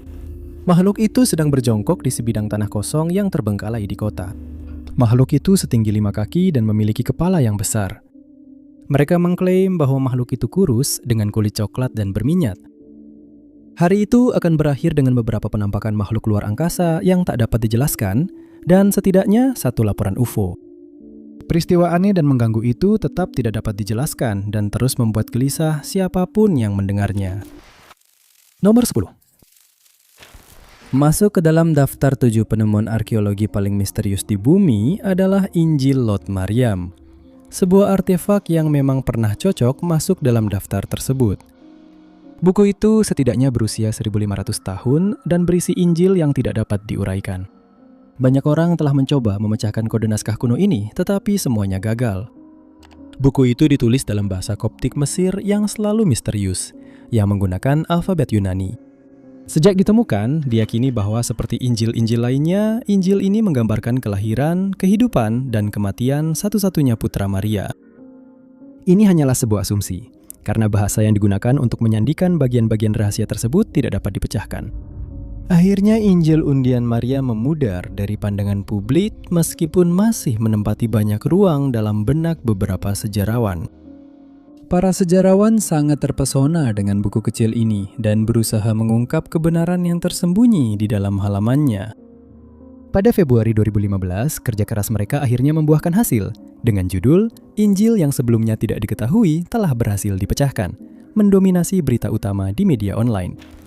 Makhluk itu sedang berjongkok di sebidang tanah kosong yang terbengkalai di kota. Makhluk itu setinggi 5 kaki dan memiliki kepala yang besar. Mereka mengklaim bahwa makhluk itu kurus dengan kulit coklat dan berminyak. Hari itu akan berakhir dengan beberapa penampakan makhluk luar angkasa yang tak dapat dijelaskan, dan setidaknya 1 laporan UFO. Peristiwa aneh dan mengganggu itu tetap tidak dapat dijelaskan dan terus membuat gelisah siapapun yang mendengarnya. Nomor 10. Masuk ke dalam daftar 7 penemuan arkeologi paling misterius di bumi adalah Injil Lot Maryam. Sebuah artefak yang memang pernah cocok masuk dalam daftar tersebut. Buku itu setidaknya berusia 1500 tahun dan berisi Injil yang tidak dapat diuraikan. Banyak orang telah mencoba memecahkan kode naskah kuno ini, tetapi semuanya gagal. Buku itu ditulis dalam bahasa Koptik Mesir yang selalu misterius, yang menggunakan alfabet Yunani. Sejak ditemukan, diyakini bahwa seperti Injil-Injil lainnya, Injil ini menggambarkan kelahiran, kehidupan, dan kematian satu-satunya putra Maria. Ini hanyalah sebuah asumsi, karena bahasa yang digunakan untuk menyandikan bagian-bagian rahasia tersebut tidak dapat dipecahkan. Akhirnya Injil undian Maria memudar dari pandangan publik meskipun masih menempati banyak ruang dalam benak beberapa sejarawan. Para sejarawan sangat terpesona dengan buku kecil ini dan berusaha mengungkap kebenaran yang tersembunyi di dalam halamannya. Pada Februari 2015, kerja keras mereka akhirnya membuahkan hasil dengan judul Injil yang sebelumnya tidak diketahui telah berhasil dipecahkan, mendominasi berita utama di media online.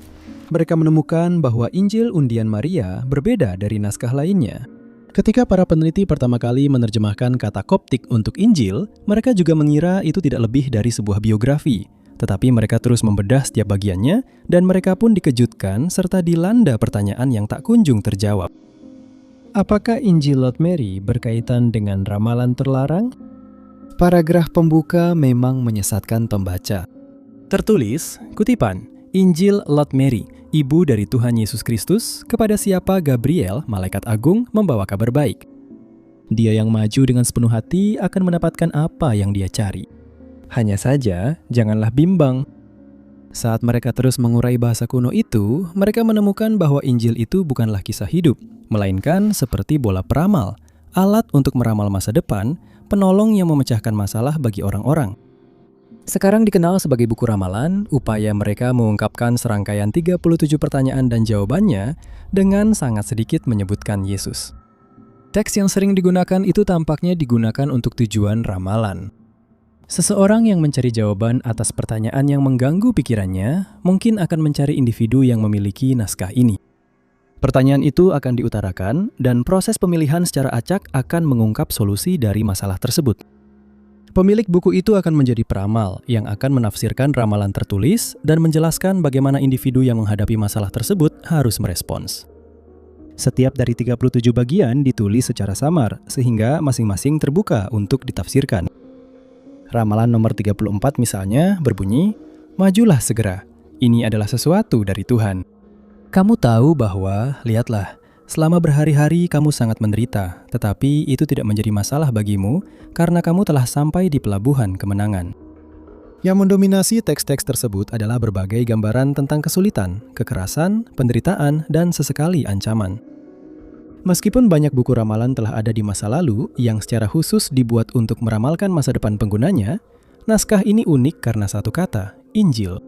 Mereka menemukan bahwa Injil undian Maria berbeda dari naskah lainnya. Ketika para peneliti pertama kali menerjemahkan kata Koptik untuk Injil, mereka juga mengira itu tidak lebih dari sebuah biografi. Tetapi mereka terus membedah setiap bagiannya, dan mereka pun dikejutkan serta dilanda pertanyaan yang tak kunjung terjawab. Apakah Injil Lot Mary berkaitan dengan ramalan terlarang? Paragraf pembuka memang menyesatkan pembaca. Tertulis, kutipan, Injil Lot Mary, ibu dari Tuhan Yesus Kristus, kepada siapa Gabriel, malaikat agung, membawa kabar baik. Dia yang maju dengan sepenuh hati akan mendapatkan apa yang dia cari. Hanya saja, janganlah bimbang. Saat mereka terus mengurai bahasa kuno itu, mereka menemukan bahwa Injil itu bukanlah kisah hidup, melainkan seperti bola peramal, alat untuk meramal masa depan, penolong yang memecahkan masalah bagi orang-orang. Sekarang dikenal sebagai buku ramalan, upaya mereka mengungkapkan serangkaian 37 pertanyaan dan jawabannya dengan sangat sedikit menyebutkan Yesus. Teks yang sering digunakan itu tampaknya digunakan untuk tujuan ramalan. Seseorang yang mencari jawaban atas pertanyaan yang mengganggu pikirannya mungkin akan mencari individu yang memiliki naskah ini. Pertanyaan itu akan diutarakan dan proses pemilihan secara acak akan mengungkap solusi dari masalah tersebut. Pemilik buku itu akan menjadi peramal yang akan menafsirkan ramalan tertulis dan menjelaskan bagaimana individu yang menghadapi masalah tersebut harus merespons. Setiap dari 37 bagian ditulis secara samar sehingga masing-masing terbuka untuk ditafsirkan. Ramalan nomor 34 misalnya berbunyi, "Majulah segera, ini adalah sesuatu dari Tuhan. Kamu tahu bahwa, lihatlah, selama berhari-hari kamu sangat menderita, tetapi itu tidak menjadi masalah bagimu karena kamu telah sampai di pelabuhan kemenangan." Yang mendominasi teks-teks tersebut adalah berbagai gambaran tentang kesulitan, kekerasan, penderitaan, dan sesekali ancaman. Meskipun banyak buku ramalan telah ada di masa lalu yang secara khusus dibuat untuk meramalkan masa depan penggunanya, naskah ini unik karena satu kata, Injil.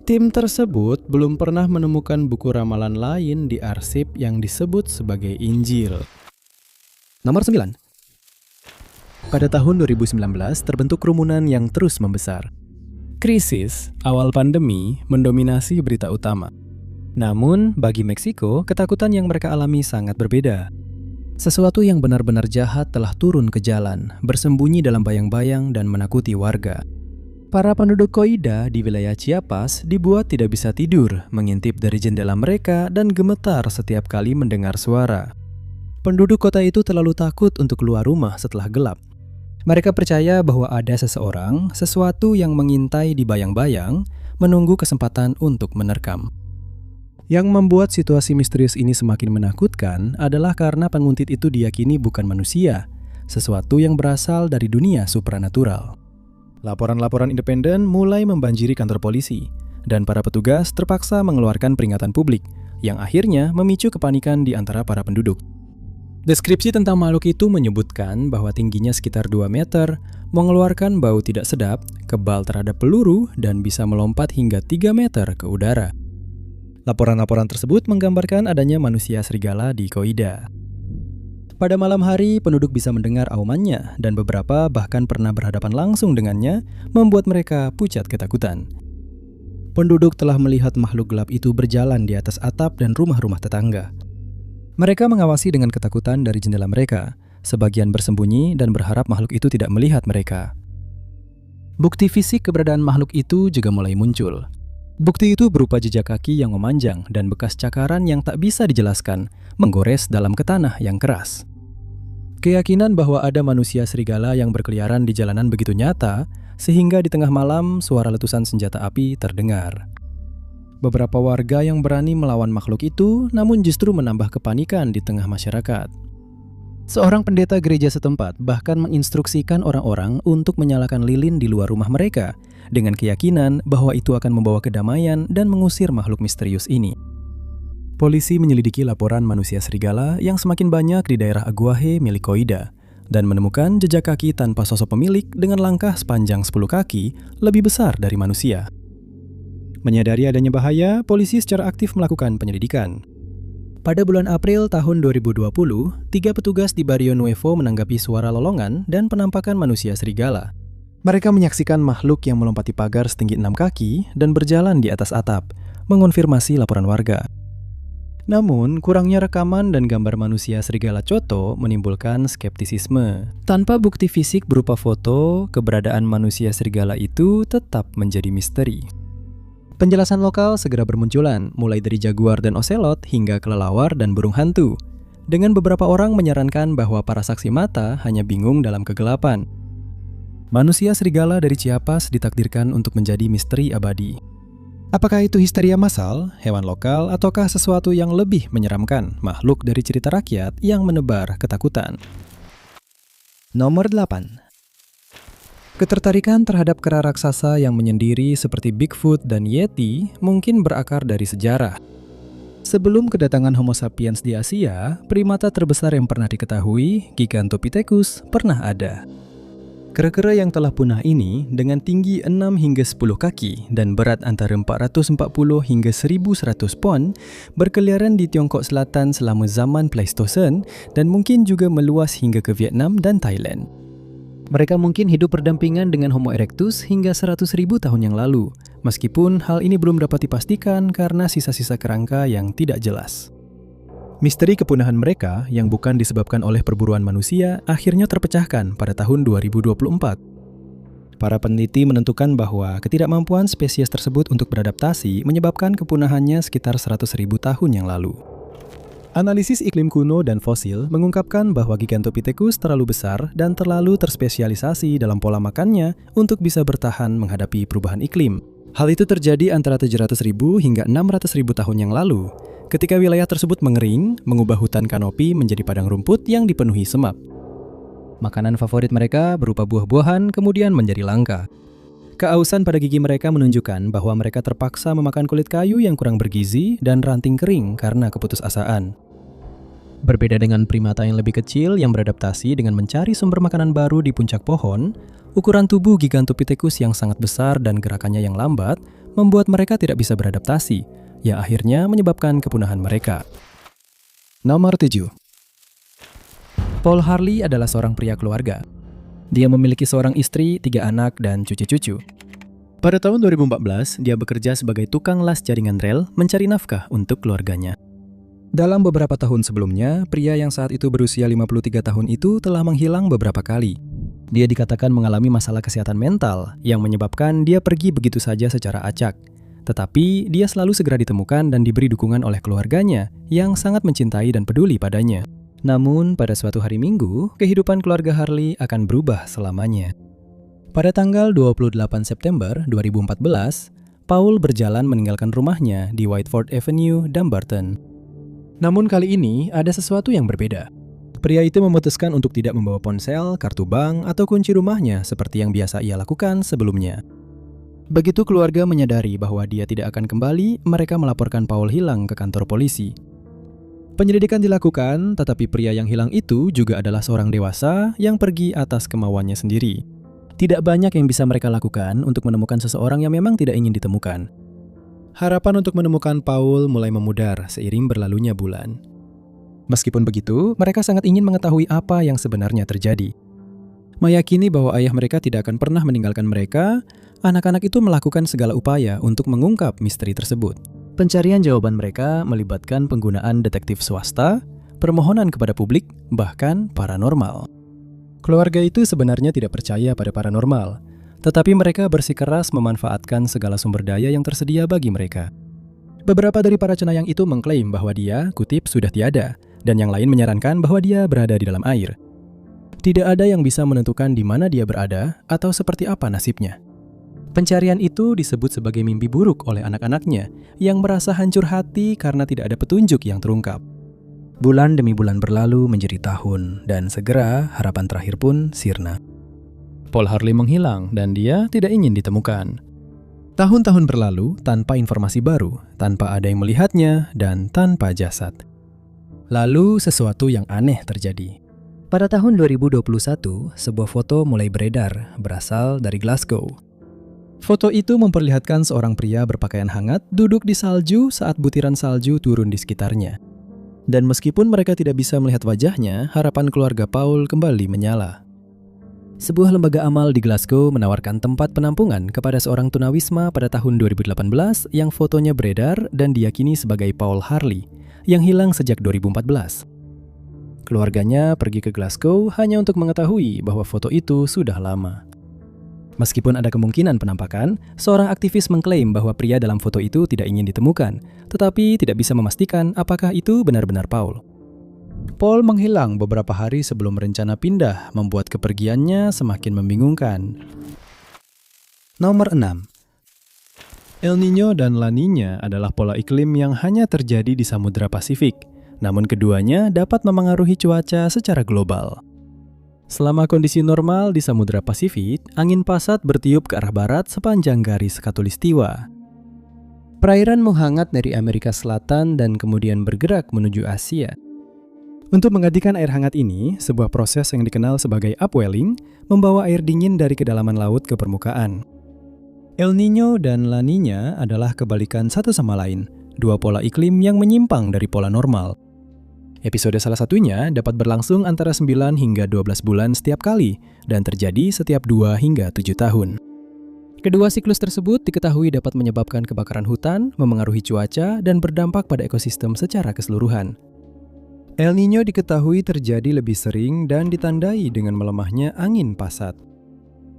Tim tersebut belum pernah menemukan buku ramalan lain di arsip yang disebut sebagai Injil. Nomor 9. Pada tahun 2019 terbentuk kerumunan yang terus membesar. Krisis awal pandemi mendominasi berita utama. Namun, bagi Meksiko, ketakutan yang mereka alami sangat berbeda. Sesuatu yang benar-benar jahat telah turun ke jalan, bersembunyi dalam bayang-bayang dan menakuti warga. Para penduduk Coida di wilayah Chiapas dibuat tidak bisa tidur, mengintip dari jendela mereka dan gemetar setiap kali mendengar suara. Penduduk kota itu terlalu takut untuk keluar rumah setelah gelap. Mereka percaya bahwa ada seseorang, sesuatu yang mengintai di bayang-bayang, menunggu kesempatan untuk menerkam. Yang membuat situasi misterius ini semakin menakutkan adalah karena penguntit itu diyakini bukan manusia, sesuatu yang berasal dari dunia supranatural. Laporan-laporan independen mulai membanjiri kantor polisi, dan para petugas terpaksa mengeluarkan peringatan publik, yang akhirnya memicu kepanikan di antara para penduduk. Deskripsi tentang makhluk itu menyebutkan bahwa tingginya sekitar 2 meter, mengeluarkan bau tidak sedap, kebal terhadap peluru, dan bisa melompat hingga 3 meter ke udara. Laporan-laporan tersebut menggambarkan adanya manusia serigala di Coida. Pada malam hari, penduduk bisa mendengar aumannya, dan beberapa bahkan pernah berhadapan langsung dengannya, membuat mereka pucat ketakutan. Penduduk telah melihat makhluk gelap itu berjalan di atas atap dan rumah-rumah tetangga. Mereka mengawasi dengan ketakutan dari jendela mereka, sebagian bersembunyi dan berharap makhluk itu tidak melihat mereka. Bukti fisik keberadaan makhluk itu juga mulai muncul. Bukti itu berupa jejak kaki yang memanjang dan bekas cakaran yang tak bisa dijelaskan, menggores dalam ke tanah yang keras. Keyakinan bahwa ada manusia serigala yang berkeliaran di jalanan begitu nyata, sehingga di tengah malam suara letusan senjata api terdengar. Beberapa warga yang berani melawan makhluk itu, namun justru menambah kepanikan di tengah masyarakat. Seorang pendeta gereja setempat bahkan menginstruksikan orang-orang untuk menyalakan lilin di luar rumah mereka, dengan keyakinan bahwa itu akan membawa kedamaian dan mengusir makhluk misterius ini. Polisi menyelidiki laporan manusia serigala yang semakin banyak di daerah Aguaje milik Coida, dan menemukan jejak kaki tanpa sosok pemilik dengan langkah sepanjang 10 kaki lebih besar dari manusia. Menyadari adanya bahaya, polisi secara aktif melakukan penyelidikan. Pada bulan April tahun 2020, 3 petugas di Barrio Nuevo menanggapi suara lolongan dan penampakan manusia serigala. Mereka menyaksikan makhluk yang melompati pagar setinggi 6 kaki dan berjalan di atas atap, mengonfirmasi laporan warga. Namun, kurangnya rekaman dan gambar manusia serigala Choto menimbulkan skeptisisme. Tanpa bukti fisik berupa foto, keberadaan manusia serigala itu tetap menjadi misteri. Penjelasan lokal segera bermunculan, mulai dari jaguar dan ocelot hingga kelelawar dan burung hantu. Dengan beberapa orang menyarankan bahwa para saksi mata hanya bingung dalam kegelapan. Manusia serigala dari Chiapas ditakdirkan untuk menjadi misteri abadi. Apakah itu histeria massal, hewan lokal, ataukah sesuatu yang lebih menyeramkan, makhluk dari cerita rakyat yang menebar ketakutan? Nomor 8. Ketertarikan terhadap kera raksasa yang menyendiri seperti Bigfoot dan Yeti mungkin berakar dari sejarah. Sebelum kedatangan Homo sapiens di Asia, primata terbesar yang pernah diketahui, Gigantopithecus, pernah ada. Kera-kera yang telah punah ini dengan tinggi 6 hingga 10 kaki dan berat antara 440 hingga 1100 pon berkeliaran di Tiongkok Selatan selama zaman Pleistosen dan mungkin juga meluas hingga ke Vietnam dan Thailand. Mereka mungkin hidup berdampingan dengan Homo erectus hingga 100.000 tahun yang lalu, meskipun hal ini belum dapat dipastikan karena sisa-sisa kerangka yang tidak jelas. Misteri kepunahan mereka yang bukan disebabkan oleh perburuan manusia akhirnya terpecahkan pada tahun 2024. Para peneliti menentukan bahwa ketidakmampuan spesies tersebut untuk beradaptasi menyebabkan kepunahannya sekitar 100.000 tahun yang lalu. Analisis iklim kuno dan fosil mengungkapkan bahwa Gigantopithecus terlalu besar dan terlalu terspesialisasi dalam pola makannya untuk bisa bertahan menghadapi perubahan iklim. Hal itu terjadi antara 700.000 hingga 600.000 tahun yang lalu, ketika wilayah tersebut mengering, mengubah hutan kanopi menjadi padang rumput yang dipenuhi semak. Makanan favorit mereka berupa buah-buahan kemudian menjadi langka. Keausan pada gigi mereka menunjukkan bahwa mereka terpaksa memakan kulit kayu yang kurang bergizi dan ranting kering karena keputusasaan. Berbeda dengan primata yang lebih kecil yang beradaptasi dengan mencari sumber makanan baru di puncak pohon, ukuran tubuh Gigantopithecus yang sangat besar dan gerakannya yang lambat membuat mereka tidak bisa beradaptasi, yang akhirnya menyebabkan kepunahan mereka. Nomor 7. Paul Harley adalah seorang pria keluarga. Dia memiliki seorang istri, 3 anak, dan cucu-cucu. Pada tahun 2014, dia bekerja sebagai tukang las jaringan rel mencari nafkah untuk keluarganya. Dalam beberapa tahun sebelumnya, pria yang saat itu berusia 53 tahun itu telah menghilang beberapa kali. Dia dikatakan mengalami masalah kesehatan mental yang menyebabkan dia pergi begitu saja secara acak. Tetapi dia selalu segera ditemukan dan diberi dukungan oleh keluarganya yang sangat mencintai dan peduli padanya. Namun, pada suatu hari Minggu, kehidupan keluarga Harley akan berubah selamanya. Pada tanggal 28 September 2014, Paul berjalan meninggalkan rumahnya di Whiteford Avenue, Dumbarton. Namun kali ini ada sesuatu yang berbeda. Pria itu memutuskan untuk tidak membawa ponsel, kartu bank, atau kunci rumahnya seperti yang biasa ia lakukan sebelumnya. Begitu keluarga menyadari bahwa dia tidak akan kembali, mereka melaporkan Paul hilang ke kantor polisi. Penyelidikan dilakukan, tetapi pria yang hilang itu juga adalah seorang dewasa yang pergi atas kemauannya sendiri. Tidak banyak yang bisa mereka lakukan untuk menemukan seseorang yang memang tidak ingin ditemukan. Harapan untuk menemukan Paul mulai memudar seiring berlalunya bulan. Meskipun begitu, mereka sangat ingin mengetahui apa yang sebenarnya terjadi. Meyakini bahwa ayah mereka tidak akan pernah meninggalkan mereka, anak-anak itu melakukan segala upaya untuk mengungkap misteri tersebut. Pencarian jawaban mereka melibatkan penggunaan detektif swasta, permohonan kepada publik, bahkan paranormal. Keluarga itu sebenarnya tidak percaya pada paranormal, tetapi mereka bersikeras memanfaatkan segala sumber daya yang tersedia bagi mereka. Beberapa dari para cenayang itu mengklaim bahwa dia, kutip, sudah tiada, dan yang lain menyarankan bahwa dia berada di dalam air. Tidak ada yang bisa menentukan di mana dia berada atau seperti apa nasibnya. Pencarian itu disebut sebagai mimpi buruk oleh anak-anaknya yang merasa hancur hati karena tidak ada petunjuk yang terungkap. Bulan demi bulan berlalu menjadi tahun dan segera harapan terakhir pun sirna. Paul Harley menghilang dan dia tidak ingin ditemukan. Tahun-tahun berlalu tanpa informasi baru, tanpa ada yang melihatnya dan tanpa jasad. Lalu sesuatu yang aneh terjadi. Pada tahun 2021, sebuah foto mulai beredar berasal dari Glasgow. Foto itu memperlihatkan seorang pria berpakaian hangat duduk di salju saat butiran salju turun di sekitarnya. Dan meskipun mereka tidak bisa melihat wajahnya, harapan keluarga Paul kembali menyala. Sebuah lembaga amal di Glasgow menawarkan tempat penampungan kepada seorang tunawisma pada tahun 2018 yang fotonya beredar dan diyakini sebagai Paul Harley, yang hilang sejak 2014. Keluarganya pergi ke Glasgow hanya untuk mengetahui bahwa foto itu sudah lama. Meskipun ada kemungkinan penampakan, seorang aktivis mengklaim bahwa pria dalam foto itu tidak ingin ditemukan, tetapi tidak bisa memastikan apakah itu benar-benar Paul. Paul menghilang beberapa hari sebelum rencana pindah membuat kepergiannya semakin membingungkan. Nomor 6. El Niño dan La Niña adalah pola iklim yang hanya terjadi di Samudra Pasifik, namun keduanya dapat memengaruhi cuaca secara global. Selama kondisi normal di Samudra Pasifik, angin pasat bertiup ke arah barat sepanjang garis khatulistiwa. Perairan menghangat dari Amerika Selatan dan kemudian bergerak menuju Asia. Untuk menggantikan air hangat ini, sebuah proses yang dikenal sebagai upwelling membawa air dingin dari kedalaman laut ke permukaan. El Niño dan La Niña adalah kebalikan satu sama lain, dua pola iklim yang menyimpang dari pola normal. Episode salah satunya dapat berlangsung antara 9 hingga 12 bulan setiap kali dan terjadi setiap 2 hingga 7 tahun. Kedua siklus tersebut diketahui dapat menyebabkan kebakaran hutan, memengaruhi cuaca, dan berdampak pada ekosistem secara keseluruhan. El Niño diketahui terjadi lebih sering dan ditandai dengan melemahnya angin pasat.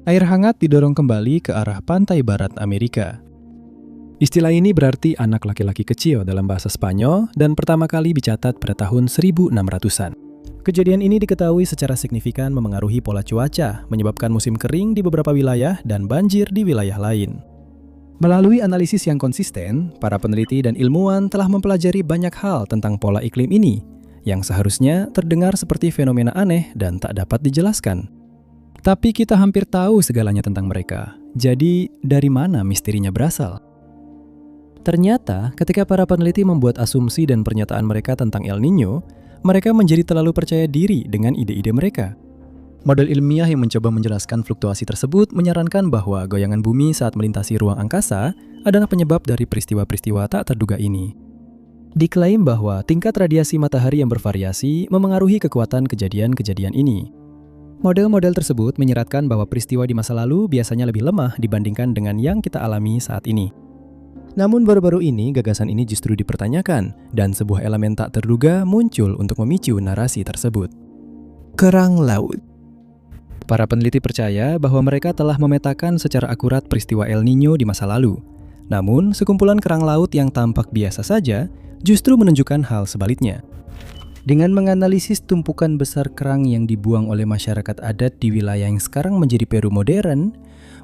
Air hangat didorong kembali ke arah pantai barat Amerika. Istilah ini berarti anak laki-laki kecil dalam bahasa Spanyol dan pertama kali dicatat pada tahun 1600-an. Kejadian ini diketahui secara signifikan memengaruhi pola cuaca, menyebabkan musim kering di beberapa wilayah dan banjir di wilayah lain. Melalui analisis yang konsisten, para peneliti dan ilmuwan telah mempelajari banyak hal tentang pola iklim ini, yang seharusnya terdengar seperti fenomena aneh dan tak dapat dijelaskan. Tapi kita hampir tahu segalanya tentang mereka. Jadi, dari mana misterinya berasal? Ternyata, ketika para peneliti membuat asumsi dan pernyataan mereka tentang El Niño, mereka menjadi terlalu percaya diri dengan ide-ide mereka. Model ilmiah yang mencoba menjelaskan fluktuasi tersebut menyarankan bahwa goyangan bumi saat melintasi ruang angkasa adalah penyebab dari peristiwa-peristiwa tak terduga ini. Diklaim bahwa tingkat radiasi matahari yang bervariasi memengaruhi kekuatan kejadian-kejadian ini. Model-model tersebut menyeratkan bahwa peristiwa di masa lalu biasanya lebih lemah dibandingkan dengan yang kita alami saat ini. Namun baru-baru ini gagasan ini justru dipertanyakan dan sebuah elemen tak terduga muncul untuk memicu narasi tersebut. Kerang laut. Para peneliti percaya bahwa mereka telah memetakan secara akurat peristiwa El Niño di masa lalu. Namun, sekumpulan kerang laut yang tampak biasa saja justru menunjukkan hal sebaliknya. Dengan menganalisis tumpukan besar kerang yang dibuang oleh masyarakat adat di wilayah yang sekarang menjadi Peru modern,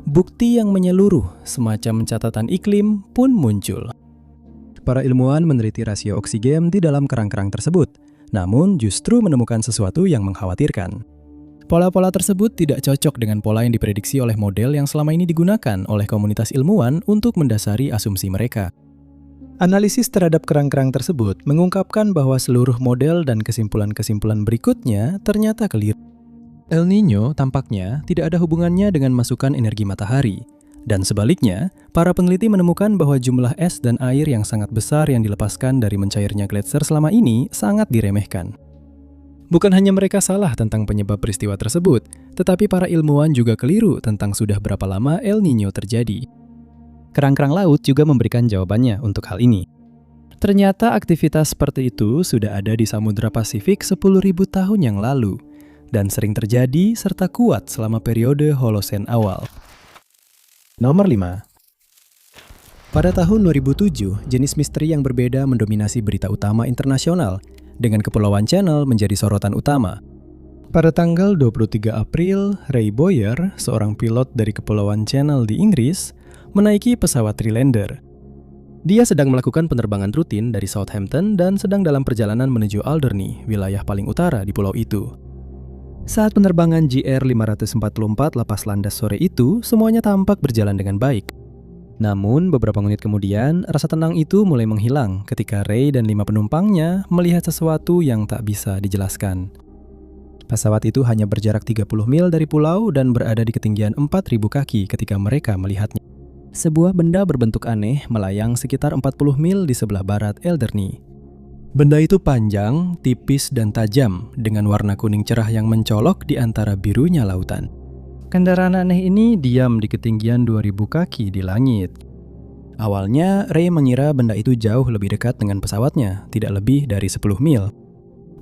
bukti yang menyeluruh semacam catatan iklim pun muncul. Para ilmuwan meneliti rasio oksigen di dalam kerang-kerang tersebut, namun justru menemukan sesuatu yang mengkhawatirkan. Pola-pola tersebut tidak cocok dengan pola yang diprediksi oleh model yang selama ini digunakan oleh komunitas ilmuwan untuk mendasari asumsi mereka. Analisis terhadap kerang-kerang tersebut mengungkapkan bahwa seluruh model dan kesimpulan-kesimpulan berikutnya ternyata keliru. El Niño tampaknya tidak ada hubungannya dengan masukan energi matahari. Dan sebaliknya, para peneliti menemukan bahwa jumlah es dan air yang sangat besar yang dilepaskan dari mencairnya gletser selama ini sangat diremehkan. Bukan hanya mereka salah tentang penyebab peristiwa tersebut, tetapi para ilmuwan juga keliru tentang sudah berapa lama El Niño terjadi. Kerang-kerang laut juga memberikan jawabannya untuk hal ini. Ternyata aktivitas seperti itu sudah ada di Samudra Pasifik 10.000 tahun yang lalu, dan sering terjadi serta kuat selama periode Holosen awal. Nomor 5. Pada tahun 2007, jenis misteri yang berbeda mendominasi berita utama internasional, dengan Kepulauan Channel menjadi sorotan utama. Pada tanggal 23 April, Ray Boyer, seorang pilot dari Kepulauan Channel di Inggris, menaiki pesawat Treelander. Dia sedang melakukan penerbangan rutin dari Southampton dan sedang dalam perjalanan menuju Alderney, wilayah paling utara di pulau itu. Saat penerbangan GR544 lepas landas sore itu, semuanya tampak berjalan dengan baik. Namun, beberapa menit kemudian, rasa tenang itu mulai menghilang ketika Ray dan 5 penumpangnya melihat sesuatu yang tak bisa dijelaskan. Pesawat itu hanya berjarak 30 mil dari pulau dan berada di ketinggian 4.000 kaki ketika mereka melihatnya. Sebuah benda berbentuk aneh melayang sekitar 40 mil di sebelah barat Alderney. Benda itu panjang, tipis, dan tajam dengan warna kuning cerah yang mencolok di antara birunya lautan. Kendaraan aneh ini diam di ketinggian 2.000 kaki di langit. Awalnya, Ray mengira benda itu jauh lebih dekat dengan pesawatnya, tidak lebih dari 10 mil.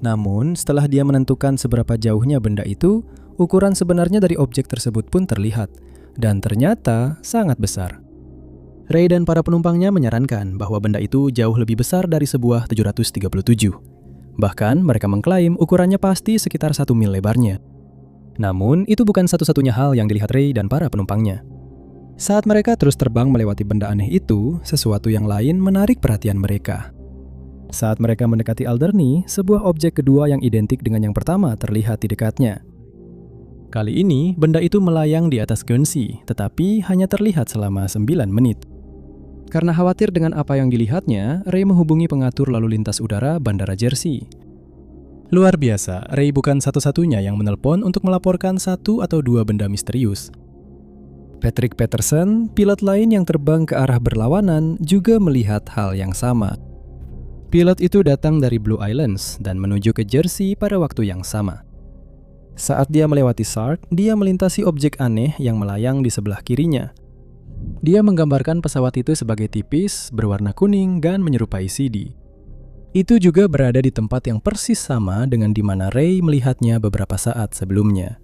Namun, setelah dia menentukan seberapa jauhnya benda itu, ukuran sebenarnya dari objek tersebut pun terlihat, dan ternyata sangat besar. Ray dan para penumpangnya menyarankan bahwa benda itu jauh lebih besar dari sebuah 737. Bahkan, mereka mengklaim ukurannya pasti sekitar 1 mil lebarnya. Namun, itu bukan satu-satunya hal yang dilihat Ray dan para penumpangnya. Saat mereka terus terbang melewati benda aneh itu, sesuatu yang lain menarik perhatian mereka. Saat mereka mendekati Alderney, sebuah objek kedua yang identik dengan yang pertama terlihat di dekatnya. Kali ini, benda itu melayang di atas Guernsey, tetapi hanya terlihat selama 9 menit. Karena khawatir dengan apa yang dilihatnya, Ray menghubungi pengatur lalu lintas udara Bandara Jersey. Luar biasa, Ray bukan satu-satunya yang menelpon untuk melaporkan 1 atau 2 benda misterius. Patrick Peterson, pilot lain yang terbang ke arah berlawanan, juga melihat hal yang sama. Pilot itu datang dari Blue Islands dan menuju ke Jersey pada waktu yang sama. Saat dia melewati Sark, dia melintasi objek aneh yang melayang di sebelah kirinya. Dia menggambarkan pesawat itu sebagai tipis, berwarna kuning, dan menyerupai CD. Itu juga berada di tempat yang persis sama dengan di mana Ray melihatnya beberapa saat sebelumnya.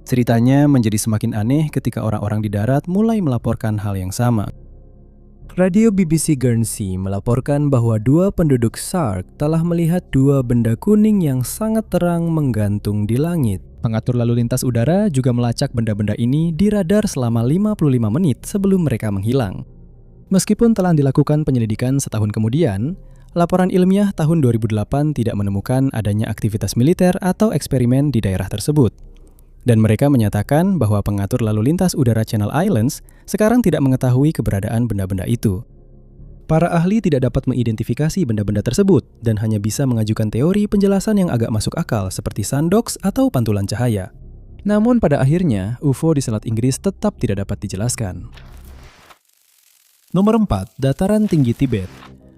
Ceritanya menjadi semakin aneh ketika orang-orang di darat mulai melaporkan hal yang sama. Radio BBC Guernsey melaporkan bahwa 2 penduduk Sark telah melihat 2 benda kuning yang sangat terang menggantung di langit. Pengatur lalu lintas udara juga melacak benda-benda ini di radar selama 55 menit sebelum mereka menghilang. Meskipun telah dilakukan penyelidikan setahun kemudian, laporan ilmiah tahun 2008 tidak menemukan adanya aktivitas militer atau eksperimen di daerah tersebut. Dan mereka menyatakan bahwa pengatur lalu lintas udara Channel Islands sekarang tidak mengetahui keberadaan benda-benda itu. Para ahli tidak dapat mengidentifikasi benda-benda tersebut dan hanya bisa mengajukan teori penjelasan yang agak masuk akal seperti sundogs atau pantulan cahaya. Namun pada akhirnya, UFO di Selat Inggris tetap tidak dapat dijelaskan. Nomor 4, dataran tinggi Tibet.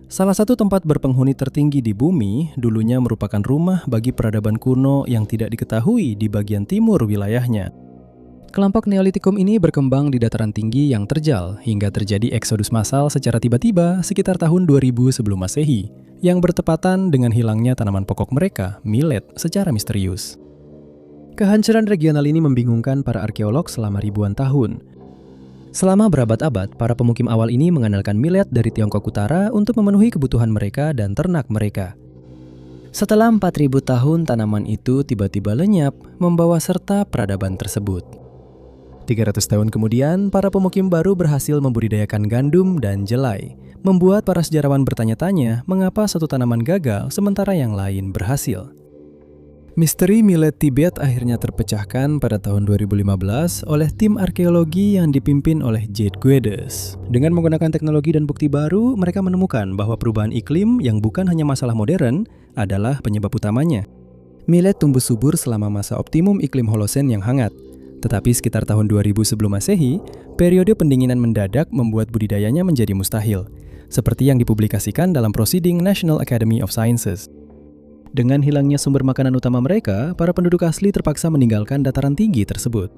Salah satu tempat berpenghuni tertinggi di bumi, dulunya merupakan rumah bagi peradaban kuno yang tidak diketahui di bagian timur wilayahnya. Kelompok Neolitikum ini berkembang di dataran tinggi yang terjal hingga terjadi eksodus massal secara tiba-tiba sekitar tahun 2000 sebelum Masehi, yang bertepatan dengan hilangnya tanaman pokok mereka, millet, secara misterius. Kehancuran regional ini membingungkan para arkeolog selama ribuan tahun. Selama berabad-abad, para pemukim awal ini mengandalkan millet dari Tiongkok Utara untuk memenuhi kebutuhan mereka dan ternak mereka. Setelah 4000 tahun, tanaman itu tiba-tiba lenyap, membawa serta peradaban tersebut. 300 tahun kemudian, para pemukim baru berhasil membudidayakan gandum dan jelai, membuat para sejarawan bertanya-tanya mengapa satu tanaman gagal sementara yang lain berhasil. Misteri millet Tibet akhirnya terpecahkan pada tahun 2015 oleh tim arkeologi yang dipimpin oleh Jade Guedes. Dengan menggunakan teknologi dan bukti baru, mereka menemukan bahwa perubahan iklim yang bukan hanya masalah modern adalah penyebab utamanya. Millet tumbuh subur selama masa optimum iklim Holosen yang hangat. Tetapi sekitar tahun 2000 sebelum Masehi, periode pendinginan mendadak membuat budidayanya menjadi mustahil, seperti yang dipublikasikan dalam Proceeding National Academy of Sciences. Dengan hilangnya sumber makanan utama mereka, para penduduk asli terpaksa meninggalkan dataran tinggi tersebut.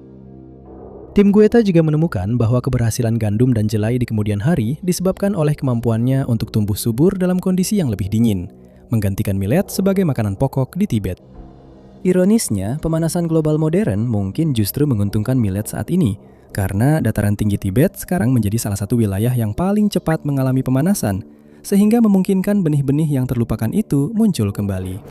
Tim Guetta juga menemukan bahwa keberhasilan gandum dan jelai di kemudian hari disebabkan oleh kemampuannya untuk tumbuh subur dalam kondisi yang lebih dingin, menggantikan millet sebagai makanan pokok di Tibet. Ironisnya, pemanasan global modern mungkin justru menguntungkan millet saat ini, karena dataran tinggi Tibet sekarang menjadi salah satu wilayah yang paling cepat mengalami pemanasan, sehingga memungkinkan benih-benih yang terlupakan itu muncul kembali.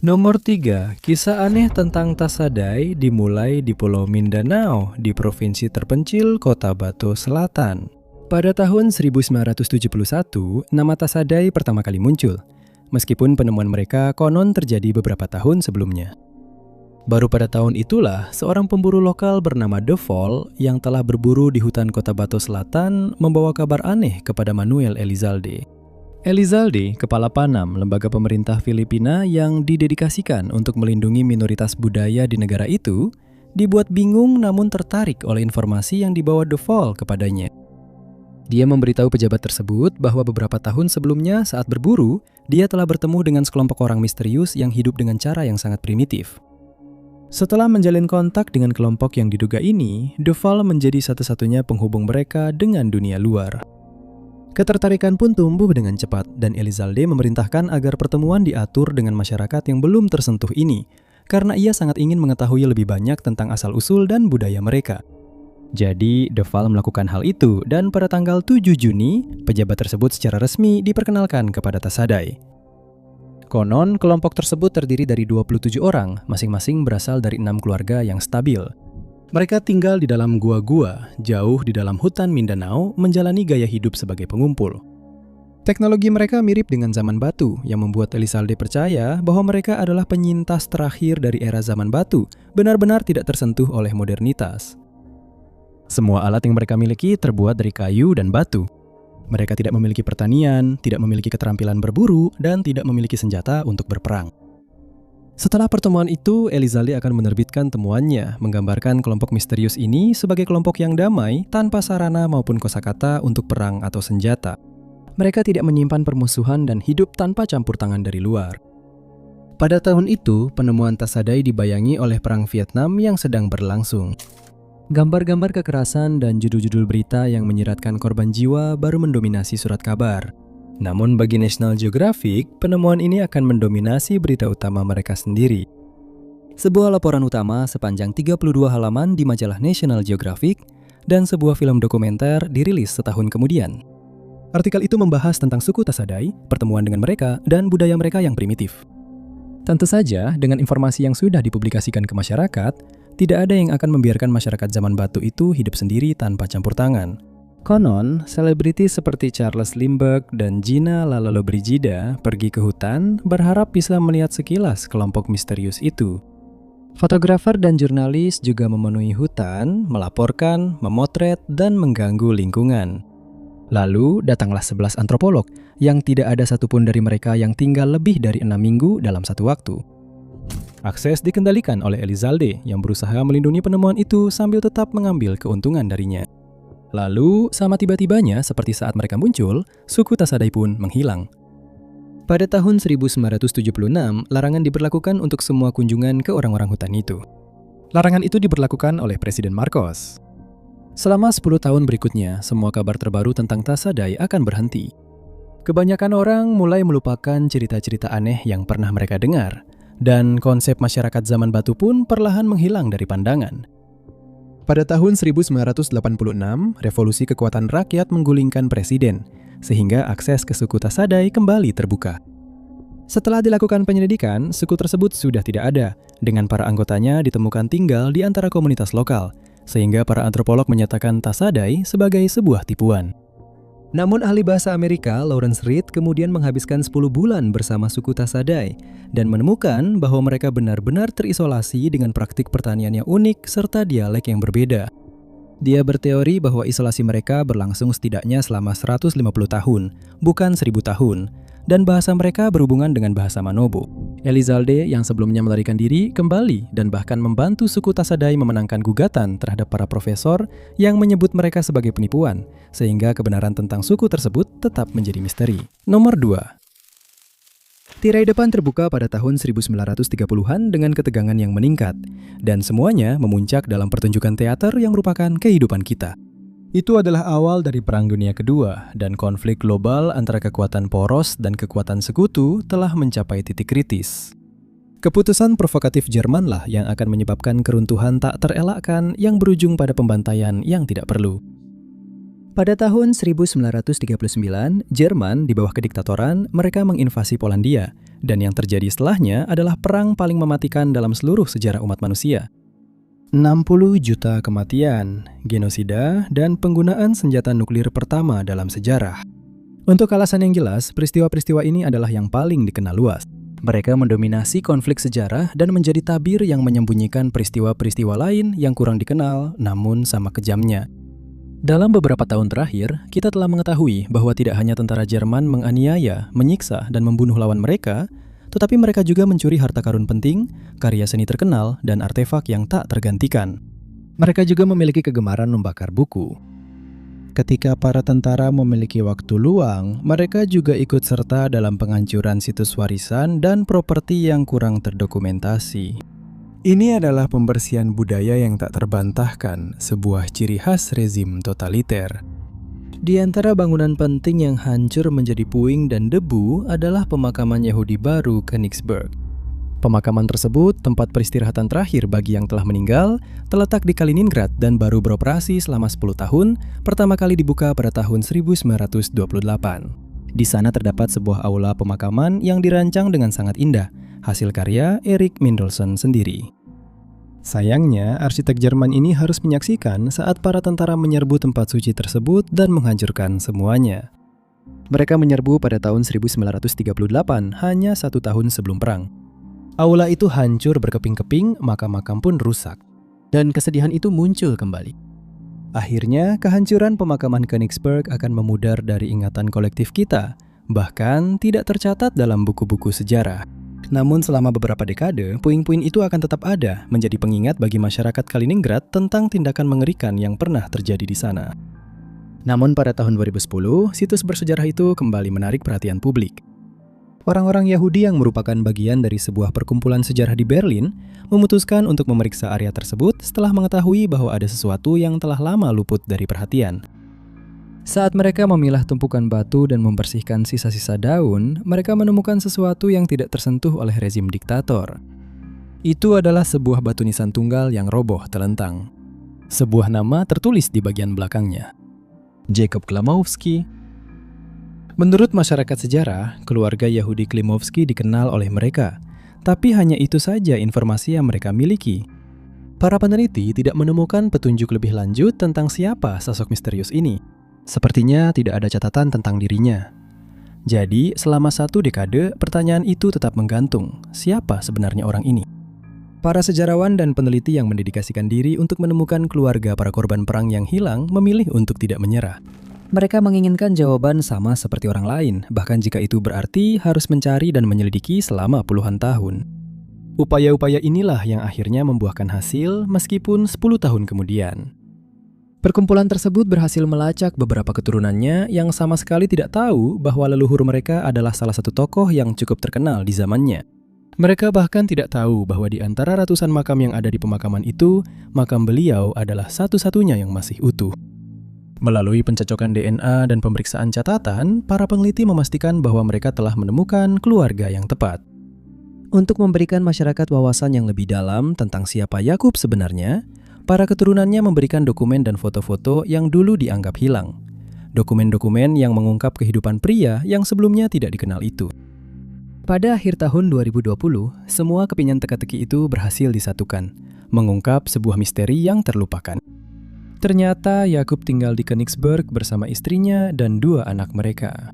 Nomor 3, kisah aneh tentang Tasadai dimulai di Pulau Mindanao di provinsi terpencil Cotabato Selatan. Pada tahun 1971, nama Tasadai pertama kali muncul. Meskipun penemuan mereka konon terjadi beberapa tahun sebelumnya. Baru pada tahun itulah, seorang pemburu lokal bernama De Vol yang telah berburu di hutan Cotabato Selatan membawa kabar aneh kepada Manuel Elizalde. Elizalde, kepala Panam, lembaga pemerintah Filipina yang didedikasikan untuk melindungi minoritas budaya di negara itu, dibuat bingung namun tertarik oleh informasi yang dibawa De Vol kepadanya. Dia memberitahu pejabat tersebut bahwa beberapa tahun sebelumnya saat berburu, dia telah bertemu dengan sekelompok orang misterius yang hidup dengan cara yang sangat primitif. Setelah menjalin kontak dengan kelompok yang diduga ini, De Vol menjadi satu-satunya penghubung mereka dengan dunia luar. Ketertarikan pun tumbuh dengan cepat dan Elizalde memerintahkan agar pertemuan diatur dengan masyarakat yang belum tersentuh ini, karena ia sangat ingin mengetahui lebih banyak tentang asal-usul dan budaya mereka. Jadi, De Vol melakukan hal itu dan pada tanggal 7 Juni, pejabat tersebut secara resmi diperkenalkan kepada Tasadai. Konon, kelompok tersebut terdiri dari 27 orang, masing-masing berasal dari 6 keluarga yang stabil. Mereka tinggal di dalam gua-gua, jauh di dalam hutan Mindanao, menjalani gaya hidup sebagai pengumpul. Teknologi mereka mirip dengan zaman batu, yang membuat Elizalde percaya bahwa mereka adalah penyintas terakhir dari era zaman batu, benar-benar tidak tersentuh oleh modernitas. Semua alat yang mereka miliki terbuat dari kayu dan batu. Mereka tidak memiliki pertanian, tidak memiliki keterampilan berburu, dan tidak memiliki senjata untuk berperang. Setelah pertemuan itu, Elizalde akan menerbitkan temuannya, menggambarkan kelompok misterius ini sebagai kelompok yang damai tanpa sarana maupun kosakata untuk perang atau senjata. Mereka tidak menyimpan permusuhan dan hidup tanpa campur tangan dari luar. Pada tahun itu, penemuan Tasadai dibayangi oleh Perang Vietnam yang sedang berlangsung. Gambar-gambar kekerasan dan judul-judul berita yang menyiratkan korban jiwa baru mendominasi surat kabar. Namun bagi National Geographic, penemuan ini akan mendominasi berita utama mereka sendiri. Sebuah laporan utama sepanjang 32 halaman di majalah National Geographic dan sebuah film dokumenter dirilis setahun kemudian. Artikel itu membahas tentang suku Tasadai, pertemuan dengan mereka, dan budaya mereka yang primitif. Tentu saja, dengan informasi yang sudah dipublikasikan ke masyarakat, tidak ada yang akan membiarkan masyarakat zaman batu itu hidup sendiri tanpa campur tangan. Konon, selebritis seperti Charles Lindbergh dan Gina Lollobrigida pergi ke hutan berharap bisa melihat sekilas kelompok misterius itu. Fotografer dan jurnalis juga memenuhi hutan, melaporkan, memotret, dan mengganggu lingkungan. Lalu, datanglah 11 antropolog yang tidak ada satupun dari mereka yang tinggal lebih dari 6 minggu dalam satu waktu. Akses dikendalikan oleh Elizalde yang berusaha melindungi penemuan itu sambil tetap mengambil keuntungan darinya. Lalu, sama tiba-tibanya seperti saat mereka muncul, suku Tasadai pun menghilang. Pada tahun 1976, larangan diberlakukan untuk semua kunjungan ke orang-orang hutan itu. Larangan itu diberlakukan oleh Presiden Marcos. Selama 10 tahun berikutnya, semua kabar terbaru tentang Tasadai akan berhenti. Kebanyakan orang mulai melupakan cerita-cerita aneh yang pernah mereka dengar, dan konsep masyarakat zaman batu pun perlahan menghilang dari pandangan. Pada tahun 1986, revolusi kekuatan rakyat menggulingkan presiden, sehingga akses ke suku Tasadai kembali terbuka. Setelah dilakukan penyelidikan, suku tersebut sudah tidak ada, dengan para anggotanya ditemukan tinggal di antara komunitas lokal, sehingga para antropolog menyatakan Tasadai sebagai sebuah tipuan. Namun ahli bahasa Amerika Lawrence Reed kemudian menghabiskan 10 bulan bersama suku Tasadai dan menemukan bahwa mereka benar-benar terisolasi dengan praktik pertanian yang unik serta dialek yang berbeda. Dia berteori bahwa isolasi mereka berlangsung setidaknya selama 150 tahun, bukan 1000 tahun, dan bahasa mereka berhubungan dengan bahasa Manobo. Elizalde yang sebelumnya melarikan diri kembali dan bahkan membantu suku Tasadai memenangkan gugatan terhadap para profesor yang menyebut mereka sebagai penipuan, sehingga kebenaran tentang suku tersebut tetap menjadi misteri. Nomor 2. Tirai depan terbuka pada tahun 1930-an dengan ketegangan yang meningkat, dan semuanya memuncak dalam pertunjukan teater yang merupakan kehidupan kita. Itu adalah awal dari Perang Dunia Kedua, dan konflik global antara kekuatan poros dan kekuatan sekutu telah mencapai titik kritis. Keputusan provokatif Jermanlah yang akan menyebabkan keruntuhan tak terelakkan yang berujung pada pembantaian yang tidak perlu. Pada tahun 1939, Jerman di bawah kediktatoran, mereka menginvasi Polandia, dan yang terjadi setelahnya adalah perang paling mematikan dalam seluruh sejarah umat manusia. 60 juta kematian, genosida, dan penggunaan senjata nuklir pertama dalam sejarah. Untuk alasan yang jelas, peristiwa-peristiwa ini adalah yang paling dikenal luas. Mereka mendominasi konflik sejarah dan menjadi tabir yang menyembunyikan peristiwa-peristiwa lain yang kurang dikenal namun sama kejamnya. Dalam beberapa tahun terakhir, kita telah mengetahui bahwa tidak hanya tentara Jerman menganiaya, menyiksa, dan membunuh lawan mereka, tetapi mereka juga mencuri harta karun penting, karya seni terkenal, dan artefak yang tak tergantikan. Mereka juga memiliki kegemaran membakar buku. Ketika para tentara memiliki waktu luang, mereka juga ikut serta dalam penghancuran situs warisan dan properti yang kurang terdokumentasi. Ini adalah pembersihan budaya yang tak terbantahkan, sebuah ciri khas rezim totaliter. Di antara bangunan penting yang hancur menjadi puing dan debu adalah pemakaman Yahudi baru Königsberg. Pemakaman tersebut, tempat peristirahatan terakhir bagi yang telah meninggal, terletak di Kaliningrad dan baru beroperasi selama 10 tahun, pertama kali dibuka pada tahun 1928. Di sana terdapat sebuah aula pemakaman yang dirancang dengan sangat indah, hasil karya Erik Mendelsohn sendiri. Sayangnya, arsitek Jerman ini harus menyaksikan saat para tentara menyerbu tempat suci tersebut dan menghancurkan semuanya. Mereka menyerbu pada tahun 1938, hanya 1 tahun sebelum perang. Aula itu hancur berkeping-keping, makam-makam pun rusak. Dan kesedihan itu muncul kembali. Akhirnya, kehancuran pemakaman Königsberg akan memudar dari ingatan kolektif kita, bahkan tidak tercatat dalam buku-buku sejarah. Namun selama beberapa dekade, puing-puing itu akan tetap ada, menjadi pengingat bagi masyarakat Kaliningrad tentang tindakan mengerikan yang pernah terjadi di sana. Namun pada tahun 2010, situs bersejarah itu kembali menarik perhatian publik. Orang-orang Yahudi yang merupakan bagian dari sebuah perkumpulan sejarah di Berlin memutuskan untuk memeriksa area tersebut setelah mengetahui bahwa ada sesuatu yang telah lama luput dari perhatian. Saat mereka memilah tumpukan batu dan membersihkan sisa-sisa daun, mereka menemukan sesuatu yang tidak tersentuh oleh rezim diktator. Itu adalah sebuah batu nisan tunggal yang roboh telentang. Sebuah nama tertulis di bagian belakangnya. Jacob Klimovsky. Menurut masyarakat sejarah, keluarga Yahudi Klimovsky dikenal oleh mereka, tapi hanya itu saja informasi yang mereka miliki. Para peneliti tidak menemukan petunjuk lebih lanjut tentang siapa sosok misterius ini. Sepertinya tidak ada catatan tentang dirinya. Jadi, selama 1 dekade, pertanyaan itu tetap menggantung. Siapa sebenarnya orang ini? Para sejarawan dan peneliti yang mendedikasikan diri untuk menemukan keluarga para korban perang yang hilang memilih untuk tidak menyerah. Mereka menginginkan jawaban sama seperti orang lain, bahkan jika itu berarti harus mencari dan menyelidiki selama puluhan tahun. Upaya-upaya inilah yang akhirnya membuahkan hasil meskipun 10 tahun kemudian. Perkumpulan tersebut berhasil melacak beberapa keturunannya yang sama sekali tidak tahu bahwa leluhur mereka adalah salah satu tokoh yang cukup terkenal di zamannya. Mereka bahkan tidak tahu bahwa di antara ratusan makam yang ada di pemakaman itu, makam beliau adalah satu-satunya yang masih utuh. Melalui pencocokan DNA dan pemeriksaan catatan, para peneliti memastikan bahwa mereka telah menemukan keluarga yang tepat. Untuk memberikan masyarakat wawasan yang lebih dalam tentang siapa Yakub sebenarnya, para keturunannya memberikan dokumen dan foto-foto yang dulu dianggap hilang. Dokumen-dokumen yang mengungkap kehidupan pria yang sebelumnya tidak dikenal itu. Pada akhir tahun 2020, semua kepingan teka-teki itu berhasil disatukan, mengungkap sebuah misteri yang terlupakan. Ternyata Yakub tinggal di Königsberg bersama istrinya dan 2 anak mereka.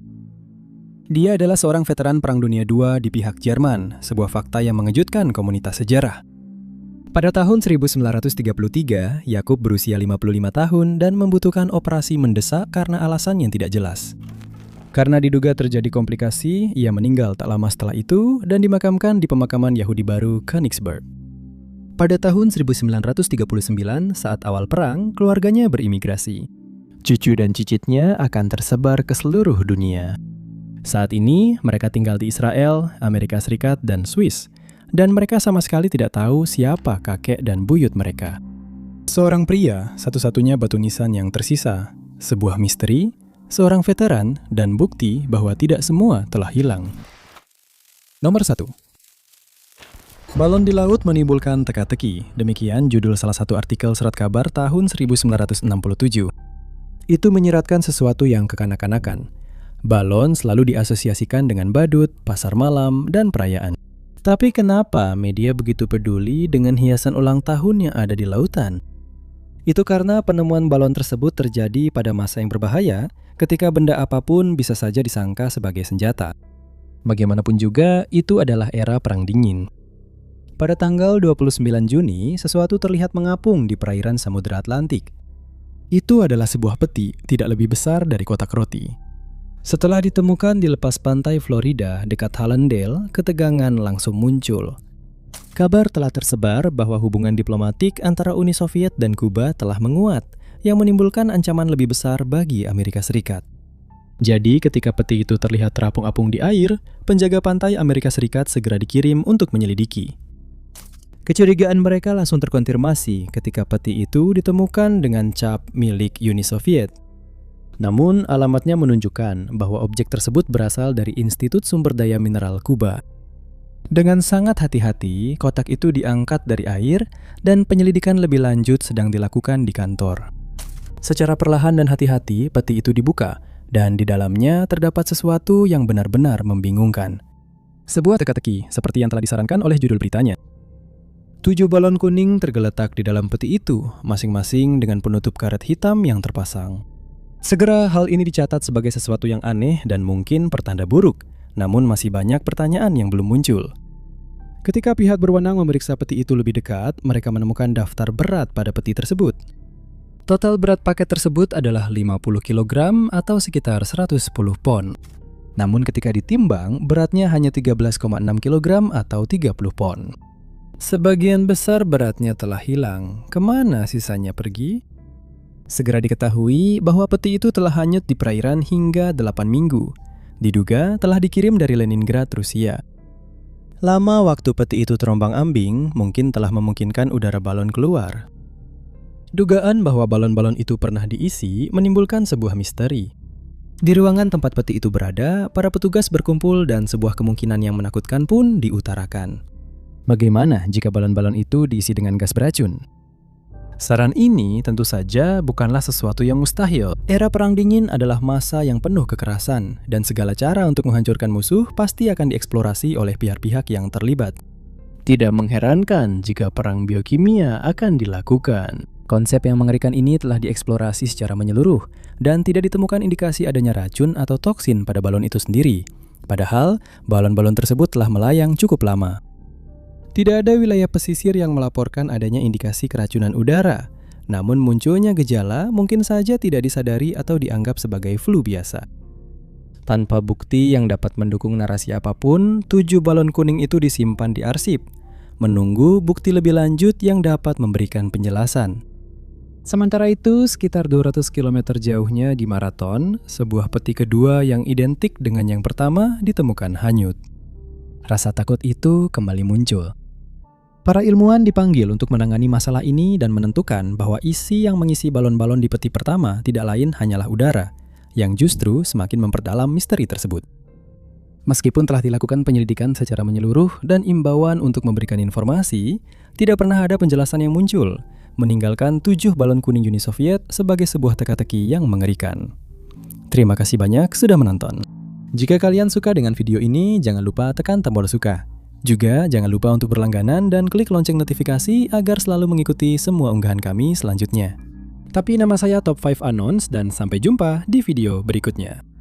Dia adalah seorang veteran Perang Dunia II di pihak Jerman, sebuah fakta yang mengejutkan komunitas sejarah. Pada tahun 1933, Yakub berusia 55 tahun dan membutuhkan operasi mendesak karena alasan yang tidak jelas. Karena diduga terjadi komplikasi, ia meninggal tak lama setelah itu dan dimakamkan di pemakaman Yahudi baru Königsberg. Pada tahun 1939, saat awal perang, keluarganya berimigrasi. Cucu dan cicitnya akan tersebar ke seluruh dunia. Saat ini, mereka tinggal di Israel, Amerika Serikat, dan Swiss. Dan mereka sama sekali tidak tahu siapa kakek dan buyut mereka. Seorang pria, satu-satunya batu nisan yang tersisa. Sebuah misteri, seorang veteran, dan bukti bahwa tidak semua telah hilang. Nomor 1. Balon di laut menimbulkan teka-teki. Demikian judul salah satu artikel surat kabar tahun 1967. Itu menyiratkan sesuatu yang kekanak-kanakan. Balon selalu diasosiasikan dengan badut, pasar malam, dan perayaan. Tapi kenapa media begitu peduli dengan hiasan ulang tahun yang ada di lautan? Itu karena penemuan balon tersebut terjadi pada masa yang berbahaya, ketika benda apapun bisa saja disangka sebagai senjata. Bagaimanapun juga, itu adalah era Perang Dingin. Pada tanggal 29 Juni, sesuatu terlihat mengapung di perairan Samudra Atlantik. Itu adalah sebuah peti, tidak lebih besar dari kotak roti. Setelah ditemukan di lepas pantai Florida dekat Hallandale, ketegangan langsung muncul. Kabar telah tersebar bahwa hubungan diplomatik antara Uni Soviet dan Kuba telah menguat, yang menimbulkan ancaman lebih besar bagi Amerika Serikat. Jadi ketika peti itu terlihat terapung-apung di air, penjaga pantai Amerika Serikat segera dikirim untuk menyelidiki. Kecurigaan mereka langsung terkonfirmasi ketika peti itu ditemukan dengan cap milik Uni Soviet. Namun, alamatnya menunjukkan bahwa objek tersebut berasal dari Institut Sumber Daya Mineral Kuba. Dengan sangat hati-hati, kotak itu diangkat dari air dan penyelidikan lebih lanjut sedang dilakukan di kantor. Secara perlahan dan hati-hati, peti itu dibuka dan di dalamnya terdapat sesuatu yang benar-benar membingungkan. Sebuah teka-teki, seperti yang telah disarankan oleh judul beritanya. 7 balon kuning tergeletak di dalam peti itu, masing-masing dengan penutup karet hitam yang terpasang. Segera hal ini dicatat sebagai sesuatu yang aneh dan mungkin pertanda buruk, namun masih banyak pertanyaan yang belum muncul. Ketika pihak berwenang memeriksa peti itu lebih dekat, mereka menemukan daftar berat pada peti tersebut. Total berat paket tersebut adalah 50 kg atau sekitar 110 pon. Namun ketika ditimbang, beratnya hanya 13,6 kg atau 30 pon. Sebagian besar beratnya telah hilang, kemana sisanya pergi? Segera diketahui bahwa peti itu telah hanyut di perairan hingga 8 minggu. Diduga telah dikirim dari Leningrad, Rusia. Lama waktu peti itu terombang-ambing mungkin telah memungkinkan udara balon keluar. Dugaan bahwa balon-balon itu pernah diisi menimbulkan sebuah misteri. Di ruangan tempat peti itu berada, para petugas berkumpul dan sebuah kemungkinan yang menakutkan pun diutarakan. Bagaimana jika balon-balon itu diisi dengan gas beracun? Saran ini tentu saja bukanlah sesuatu yang mustahil. Era Perang Dingin adalah masa yang penuh kekerasan, dan segala cara untuk menghancurkan musuh pasti akan dieksplorasi oleh pihak-pihak yang terlibat. Tidak mengherankan jika perang biokimia akan dilakukan. Konsep yang mengerikan ini telah dieksplorasi secara menyeluruh, dan tidak ditemukan indikasi adanya racun atau toksin pada balon itu sendiri. Padahal, balon-balon tersebut telah melayang cukup lama. Tidak ada wilayah pesisir yang melaporkan adanya indikasi keracunan udara. Namun munculnya gejala mungkin saja tidak disadari atau dianggap sebagai flu biasa. Tanpa bukti yang dapat mendukung narasi apapun, 7 balon kuning itu disimpan di arsip. menunggu bukti lebih lanjut yang dapat memberikan penjelasan. Sementara itu, sekitar 200 km jauhnya di Marathon, sebuah peti kedua yang identik dengan yang pertama ditemukan hanyut. Rasa takut itu kembali muncul. Para ilmuwan dipanggil untuk menangani masalah ini dan menentukan bahwa isi yang mengisi balon-balon di peti pertama tidak lain hanyalah udara, yang justru semakin memperdalam misteri tersebut. Meskipun telah dilakukan penyelidikan secara menyeluruh dan imbauan untuk memberikan informasi, tidak pernah ada penjelasan yang muncul, meninggalkan 7 balon kuning Uni Soviet sebagai sebuah teka-teki yang mengerikan. Terima kasih banyak sudah menonton. Jika kalian suka dengan video ini, jangan lupa tekan tombol suka. Juga jangan lupa untuk berlangganan dan klik lonceng notifikasi agar selalu mengikuti semua unggahan kami selanjutnya. Tapi nama saya Top 5 Anons dan sampai jumpa di video berikutnya.